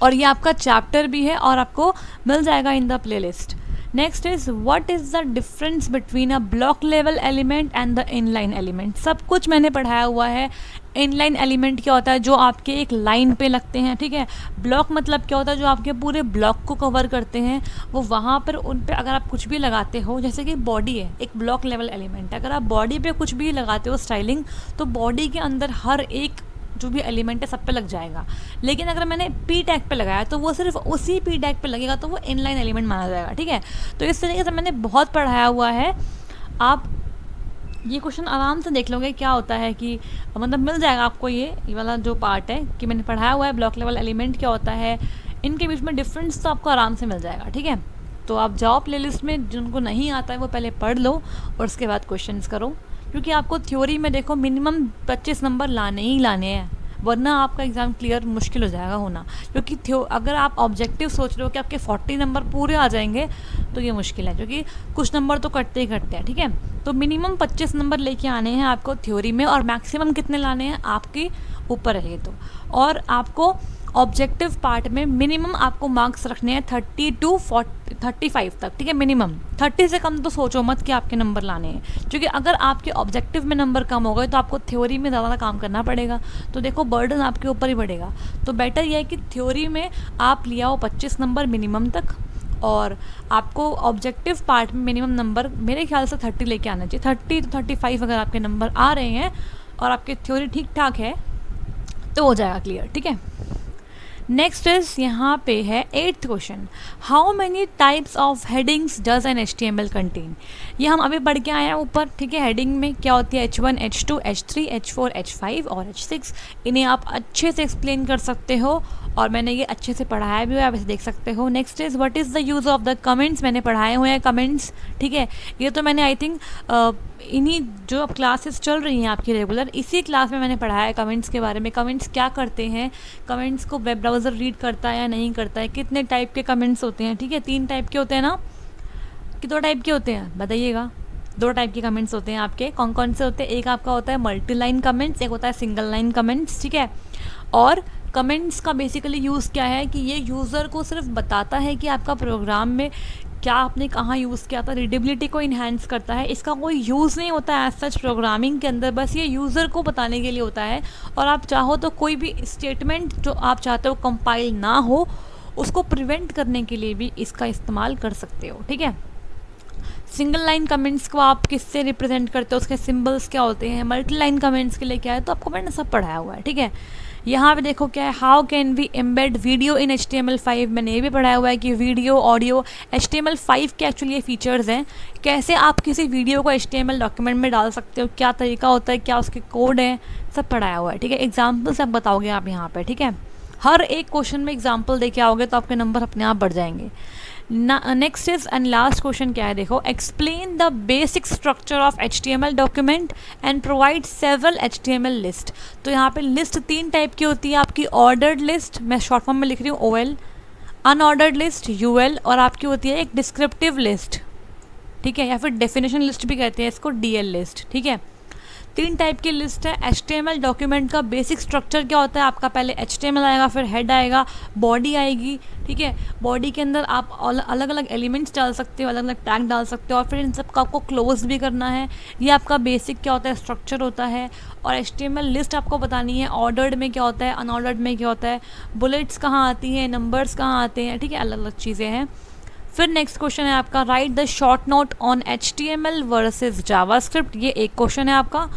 और ये आपका चैप्टर भी है और आपको मिल जाएगा in the playlist. Next is what is the difference between a block level element and the inline element. सब कुछ मैंने पढ़ाया हुआ है। इनलाइन एलिमेंट क्या होता है, जो आपके एक लाइन पे लगते हैं, ठीक है। ब्लॉक मतलब क्या होता है, जो आपके पूरे ब्लॉक को कवर करते हैं, वो वहाँ पर उन पे अगर आप कुछ भी लगाते हो, जैसे कि बॉडी है एक ब्लॉक लेवल एलिमेंट है, अगर आप बॉडी पे कुछ भी लगाते हो स्टाइलिंग, तो बॉडी के अंदर हर एक जो भी एलिमेंट है सब पे लग जाएगा। लेकिन अगर मैंने पी टैग पे लगाया तो वो सिर्फ उसी पी टैग पे लगेगा, तो वो इनलाइन एलिमेंट माना जाएगा, ठीक है। तो इस तरीके से मैंने बहुत पढ़ाया हुआ है। आप ये क्वेश्चन आराम से देख लोगे क्या होता है कि मतलब मिल जाएगा आपको ये वाला जो पार्ट है कि मैंने पढ़ाया हुआ है ब्लॉक लेवल एलिमेंट क्या होता है, इनके बीच में डिफरेंस तो आपको आराम से मिल जाएगा, ठीक है। तो आप जाओ प्लेलिस्ट में, जिनको नहीं आता है वो पहले पढ़ लो और उसके बाद क्वेश्चंस करो, क्योंकि आपको थ्योरी में देखो मिनिमम 25 नंबर लाने ही लाने हैं, वरना आपका एग्ज़ाम क्लियर मुश्किल हो जाएगा होना। क्योंकि अगर आप ऑब्जेक्टिव सोच रहे हो कि आपके 40 नंबर पूरे आ जाएंगे, तो ये मुश्किल है, क्योंकि कुछ नंबर तो कटते ही कटते हैं, ठीक है। तो मिनिमम 25 नंबर लेके आने हैं आपको थ्योरी में, और मैक्सिमम कितने लाने हैं आपके ऊपर है तो। और आपको ऑब्जेक्टिव पार्ट में मिनिमम आपको मार्क्स रखने हैं 30 to 35 तक, ठीक है। मिनिमम 30 से कम तो सोचो मत कि आपके नंबर लाने हैं, क्योंकि अगर आपके ऑब्जेक्टिव में नंबर कम हो गए तो आपको थ्योरी में ज़्यादा काम करना पड़ेगा, तो देखो बर्डन आपके ऊपर ही बढ़ेगा। तो बेटर यह है कि थ्योरी में आप लिया हो 25 नंबर मिनिमम तक, और आपको ऑब्जेक्टिव पार्ट में मिनिमम नंबर मेरे ख्याल से 30 लेके आना चाहिए। 30 to 35 अगर आपके नंबर आ रहे हैं और आपकी थ्योरी ठीक ठाक है तो हो जाएगा क्लियर, ठीक है। नेक्स्ट इज यहाँ पे है 8th question, how many types of headings does N HTML contain. ये हम अभी पढ़ के आए हैं ऊपर, ठीक है। हेडिंग में क्या होती है, H1, H2, H3, H4, H5 और H6। इन्हें आप अच्छे से एक्सप्लेन कर सकते हो और मैंने ये अच्छे से पढ़ाया भी हुआ है, आप इसे देख सकते हो। Next is what is the use of the comments, मैंने पढ़ाए हुए हैं कमेंट्स, ठीक है। ये तो मैंने आई थिंक इन्हीं जो अब क्लासेस चल रही हैं आपकी रेगुलर, इसी क्लास में मैंने पढ़ाया है कमेंट्स के बारे में। कमेंट्स क्या करते हैं, कमेंट्स को वेब ब्राउज़र रीड करता है या नहीं करता है, कितने टाइप के कमेंट्स होते हैं, ठीक है। 3 टाइप के होते हैं ना, कि 2 टाइप के होते हैं, बताइएगा। 2 टाइप के कमेंट्स होते हैं आपके, कौन कौन से होते हैं। एक आपका होता है मल्टी लाइन कमेंट्स, एक होता है सिंगल लाइन कमेंट्स, ठीक है। और कमेंट्स का बेसिकली यूज़ क्या है कि ये यूज़र को सिर्फ बताता है कि आपका प्रोग्राम में क्या आपने कहाँ यूज़ किया था, रीडेबिलिटी को इन्हांस करता है। इसका कोई यूज़ नहीं होता है एज सच प्रोग्रामिंग के अंदर, बस ये यूज़र को बताने के लिए होता है। और आप चाहो तो कोई भी स्टेटमेंट जो आप चाहते हो कंपाइल ना हो, उसको प्रिवेंट करने के लिए भी इसका इस्तेमाल कर सकते हो, ठीक है। सिंगल लाइन कमेंट्स को आप किससे रिप्रेजेंट करते हो, उसके सिंबल्स क्या होते हैं। मल्टी लाइन कमेंट्स के लिए क्या है, तो आपको मैंने सब पढ़ाया हुआ है, ठीक है। यहाँ पे देखो क्या है, how can we embed video in HTML5, मैंने ये भी पढ़ाया हुआ है कि वीडियो ऑडियो HTML5 के एक्चुअली ये फीचर्स हैं, कैसे आप किसी वीडियो को HTML डॉक्यूमेंट में डाल सकते हो, क्या तरीका होता है, क्या उसके कोड हैं, सब पढ़ाया हुआ है, ठीक है। एग्जाम्पल सब बताओगे आप यहाँ पर, ठीक है। हर एक क्वेश्चन में एग्जाम्पल दे के आओगे तो आपके नंबर अपने आप बढ़ जाएंगे। Next is and last question क्या है, देखो, explain the basic structure of HTML document and provide several HTML list. तो यहाँ पे लिस्ट 3 टाइप की होती है आपकी, ऑर्डर्ड लिस्ट, मैं शॉर्ट फॉर्म में लिख रही हूँ OL, अनऑर्डर्ड लिस्ट UL, और आपकी होती है एक डिस्क्रिप्टिव लिस्ट, ठीक है, या फिर डेफिनेशन लिस्ट भी कहते हैं इसको, DL लिस्ट, ठीक है। 3 टाइप की लिस्ट है। HTML डॉक्यूमेंट का बेसिक स्ट्रक्चर क्या होता है, आपका पहले HTML आएगा, फिर हेड आएगा, बॉडी आएगी, ठीक है। बॉडी के अंदर आप अलग अलग एलिमेंट्स डाल सकते हो, अलग अलग टैग डाल सकते हो, और फिर इन सब का आपको क्लोज भी करना है। ये आपका बेसिक क्या होता है, स्ट्रक्चर होता है। और HTML लिस्ट आपको बतानी है, ऑर्डर्ड में क्या होता है, अनऑर्डर्ड में क्या होता है, बुलेट्स कहाँ आती हैं, नंबर्स कहाँ आते हैं, ठीक है, अलग अलग चीज़ें हैं। फिर नेक्स्ट क्वेश्चन है आपका, right the short note on HTML versus JavaScript, ये एक क्वेश्चन है आपका।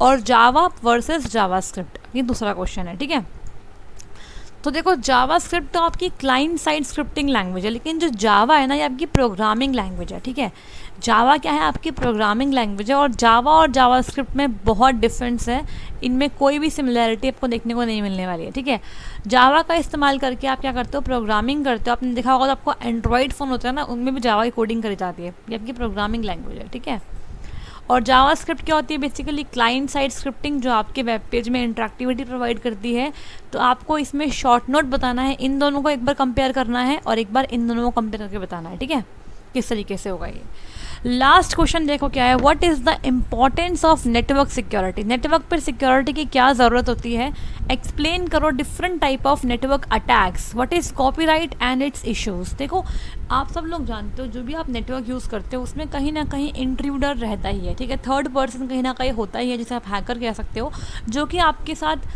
और जावा वर्सेस जावास्क्रिप्ट, ये दूसरा क्वेश्चन है, ठीक है। तो देखो, जावास्क्रिप्ट तो आपकी क्लाइंट साइड स्क्रिप्टिंग लैंग्वेज है, लेकिन जो जावा है ना, ये आपकी प्रोग्रामिंग लैंग्वेज है, ठीक है। जावा क्या है, आपकी प्रोग्रामिंग लैंग्वेज है, और जावा और जावास्क्रिप्ट में बहुत डिफरेंस है, इनमें कोई भी सिमिलैरिटी आपको देखने को नहीं मिलने वाली है, ठीक है। जावा का इस्तेमाल करके आप क्या करते हो, प्रोग्रामिंग करते हो। आपने देखा होगा तो आपको एंड्रॉइड फ़ोन होता है ना, उनमें भी जावा की कोडिंग करी जाती है, ये आपकी प्रोग्रामिंग लैंग्वेज है, ठीक है। और जावास्क्रिप्ट क्या होती है, बेसिकली क्लाइंट साइड स्क्रिप्टिंग, जो आपके वेब पेज में इंटरेक्टिविटी प्रोवाइड करती है। तो आपको इसमें शॉर्ट नोट बताना है, इन दोनों को एक बार कंपेयर करना है और एक बार इन दोनों को कंपेयर करके बताना है, ठीक है, किस तरीके से होगा ये। लास्ट क्वेश्चन देखो क्या है, what is the importance of network security, network पर सिक्योरिटी की क्या ज़रूरत होती है, एक्सप्लेन करो different type of network attacks, what is copyright and it's issues. देखो आप सब लोग जानते हो जो भी आप नेटवर्क यूज़ करते हो उसमें कहीं ना कहीं इंट्रूडर रहता ही है, ठीक है, थर्ड पर्सन कहीं ना कहीं होता ही है, जिसे आप हैकर कह सकते हो, जो कि आपके साथ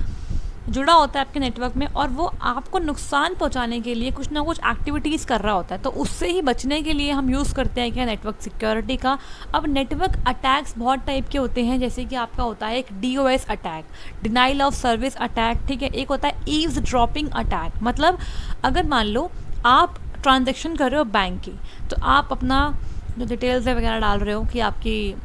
जुड़ा होता है आपके नेटवर्क में, और वो आपको नुकसान पहुंचाने के लिए कुछ ना कुछ एक्टिविटीज़ कर रहा होता है। तो उससे ही बचने के लिए हम यूज़ करते हैं क्या, नेटवर्क सिक्योरिटी का। अब नेटवर्क अटैक्स बहुत टाइप के होते हैं, जैसे कि आपका होता है एक DOS attack, denial of service attack, ठीक है, एक होता है ईव्स ड्रॉपिंग अटैक। मतलब अगर मान लो आप ट्रांजेक्शन कर रहे हो बैंक की, तो आप अपना जो डिटेल्स है वगैरह डाल रहे हो कि आपकी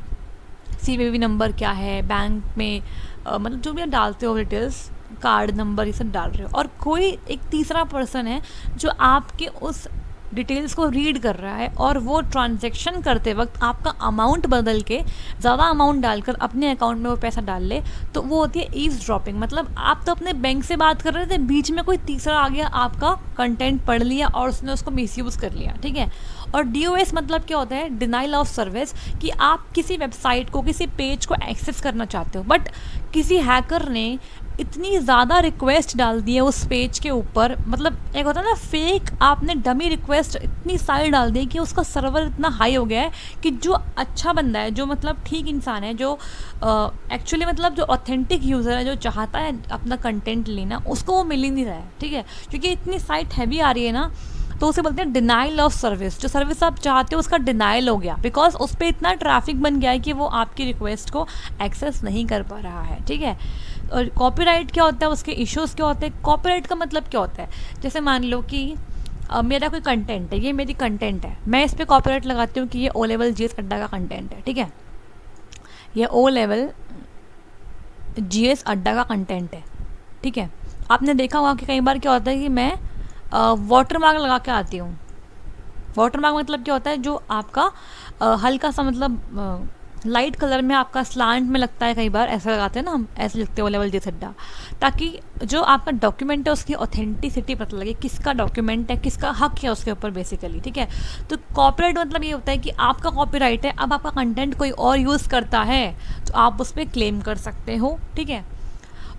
CVV नंबर क्या है बैंक में, मतलब जो भी आप डालते हो डिटेल्स, कार्ड नंबर, ये सब डाल रहे हो, और कोई एक तीसरा पर्सन है जो आपके उस डिटेल्स को रीड कर रहा है, और वो ट्रांजैक्शन करते वक्त आपका अमाउंट बदल के ज़्यादा अमाउंट डालकर अपने अकाउंट में वो पैसा डाल ले, तो वो होती है ईव्स ड्रॉपिंग। मतलब आप तो अपने बैंक से बात कर रहे थे, बीच में कोई तीसरा आ गया, आपका कंटेंट पढ़ लिया और उसने उसको मिसयूज़ कर लिया, ठीक है। और DOS मतलब क्या होता है, डिनाइल ऑफ सर्विस, कि आप किसी वेबसाइट को, किसी पेज को एक्सेस करना चाहते हो, बट किसी हैकर ने इतनी ज़्यादा रिक्वेस्ट डाल दी है उस पेज के ऊपर, मतलब एक होता है ना फेक, आपने डमी रिक्वेस्ट इतनी सारी डाल दी कि उसका सर्वर इतना हाई हो गया है कि जो अच्छा बंदा है, जो मतलब ठीक इंसान है, जो एक्चुअली मतलब जो ऑथेंटिक यूज़र है, जो चाहता है अपना कंटेंट लेना, उसको वो मिल ही नहीं रहा है, ठीक है, क्योंकि इतनी साइट हैवी आ रही है ना, तो उसे बोलते हैं डिनाइल ऑफ सर्विस। जो सर्विस आप चाहते हो उसका डिनाइल हो गया, बिकॉज उस पर इतना ट्रैफिक बन गया है कि वो आपकी रिक्वेस्ट को एक्सेस नहीं कर पा रहा है, ठीक है। और कॉपीराइट क्या होता है, उसके इश्यूज़ क्या होते हैं। कॉपीराइट का मतलब क्या होता है, जैसे मान लो कि मेरा कोई कंटेंट है, ये मेरी कंटेंट है, मैं इस पर कॉपीराइट लगाती हूँ कि ये O लेवल GS अड्डा का कंटेंट है, ठीक है, ये O लेवल GS अड्डा का कंटेंट है, ठीक है। आपने देखा होगा कि कई बार क्या होता है कि मैं वाटर मार्क लगा के आती हूँ। वाटर मार्क मतलब क्या होता है, जो आपका हल्का सा मतलब लाइट कलर में आपका स्लांट में लगता है, कई बार ऐसा लगाते हैं ना हम, ऐसे लिखते हैं O लेवल GS अड्डा, ताकि जो आपका डॉक्यूमेंट है उसकी ऑथेंटिसिटी पता लगे, किसका डॉक्यूमेंट है, किसका हक है उसके ऊपर बेसिकली, ठीक है। तो कॉपीराइट मतलब ये होता है कि आपका कॉपीराइट है, अब आपका कंटेंट कोई और यूज़ करता है तो आप उस पर क्लेम कर सकते हो, ठीक है।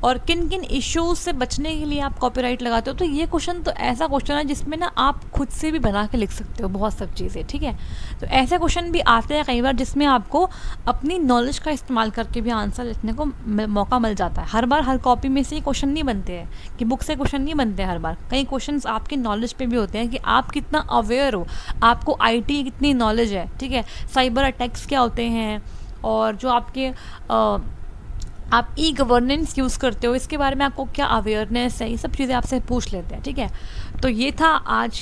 और किन किन इश्यूज से बचने के लिए आप कॉपीराइट लगाते हो, तो ये क्वेश्चन तो ऐसा क्वेश्चन है जिसमें ना आप खुद से भी बना के लिख सकते हो बहुत सब चीज़ें, ठीक है। तो ऐसे क्वेश्चन भी आते हैं कई बार जिसमें आपको अपनी नॉलेज का इस्तेमाल करके भी आंसर लिखने को मौका मिल जाता है। हर बार हर कॉपी में से क्वेश्चन नहीं बनते हैं, कि बुक से क्वेश्चन नहीं बनते हैं हर बार, कई क्वेश्चन आपके नॉलेज पे भी होते हैं कि आप कितना अवेयर हो, आपको IT कितनी नॉलेज है, ठीक है, साइबर अटैक्स क्या होते हैं, और जो आपके आप गवर्नेंस यूज़ करते हो इसके बारे में आपको क्या अवेयरनेस है, ये सब चीज़ें आपसे पूछ लेते हैं, ठीक है। तो ये था आज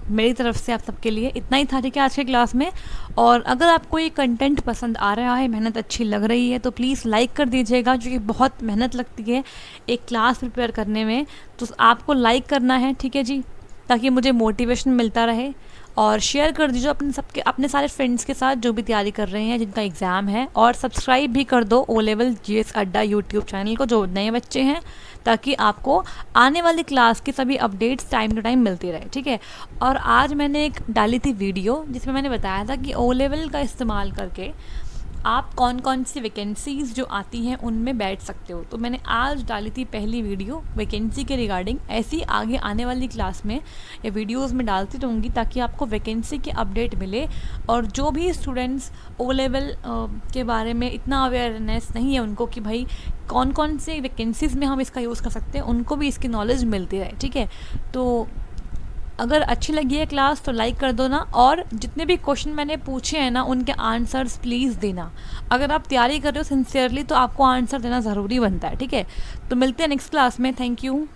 मेरी तरफ से आप सबके लिए, इतना ही था, ठीक है, आज के क्लास में। और अगर आपको ये कंटेंट पसंद आ रहा है, मेहनत अच्छी लग रही है, तो प्लीज़ लाइक कर दीजिएगा, क्योंकि बहुत मेहनत लगती है एक क्लास प्रिपेयर करने में, तो आपको लाइक करना है, ठीक है जी, ताकि मुझे मोटिवेशन मिलता रहे। और शेयर कर दीजिए अपने सारे फ्रेंड्स के साथ जो भी तैयारी कर रहे हैं, जिनका एग्ज़ाम है, और सब्सक्राइब भी कर दो O लेवल GS अड्डा यूट्यूब चैनल को, जो नए बच्चे हैं, ताकि आपको आने वाली क्लास की सभी अपडेट्स टाइम टू टाइम मिलती रहे, ठीक है। और आज मैंने एक डाली थी वीडियो जिसमें मैंने बताया था कि O लेवल का इस्तेमाल करके आप कौन कौन सी वैकेंसीज़ जो आती हैं उनमें बैठ सकते हो। तो मैंने आज डाली थी पहली वीडियो वैकेंसी के रिगार्डिंग, ऐसी आगे आने वाली क्लास में या वीडियोस में डालती रहूँगी, ताकि आपको वैकेंसी की अपडेट मिले। और जो भी स्टूडेंट्स O लेवल के बारे में इतना अवेयरनेस नहीं है उनको कि भाई कौन कौन से वैकेंसीज़ में हम इसका यूज़ कर सकते हैं, उनको भी इसकी नॉलेज मिलती रहे, ठीक है। तो अगर अच्छी लगी है क्लास तो लाइक कर दो ना, और जितने भी क्वेश्चन मैंने पूछे हैं ना उनके आंसर्स प्लीज़ देना। अगर आप तैयारी कर रहे हो सिंसियरली तो आपको आंसर देना ज़रूरी बनता है, ठीक है। तो मिलते हैं नेक्स्ट क्लास में, थैंक यू।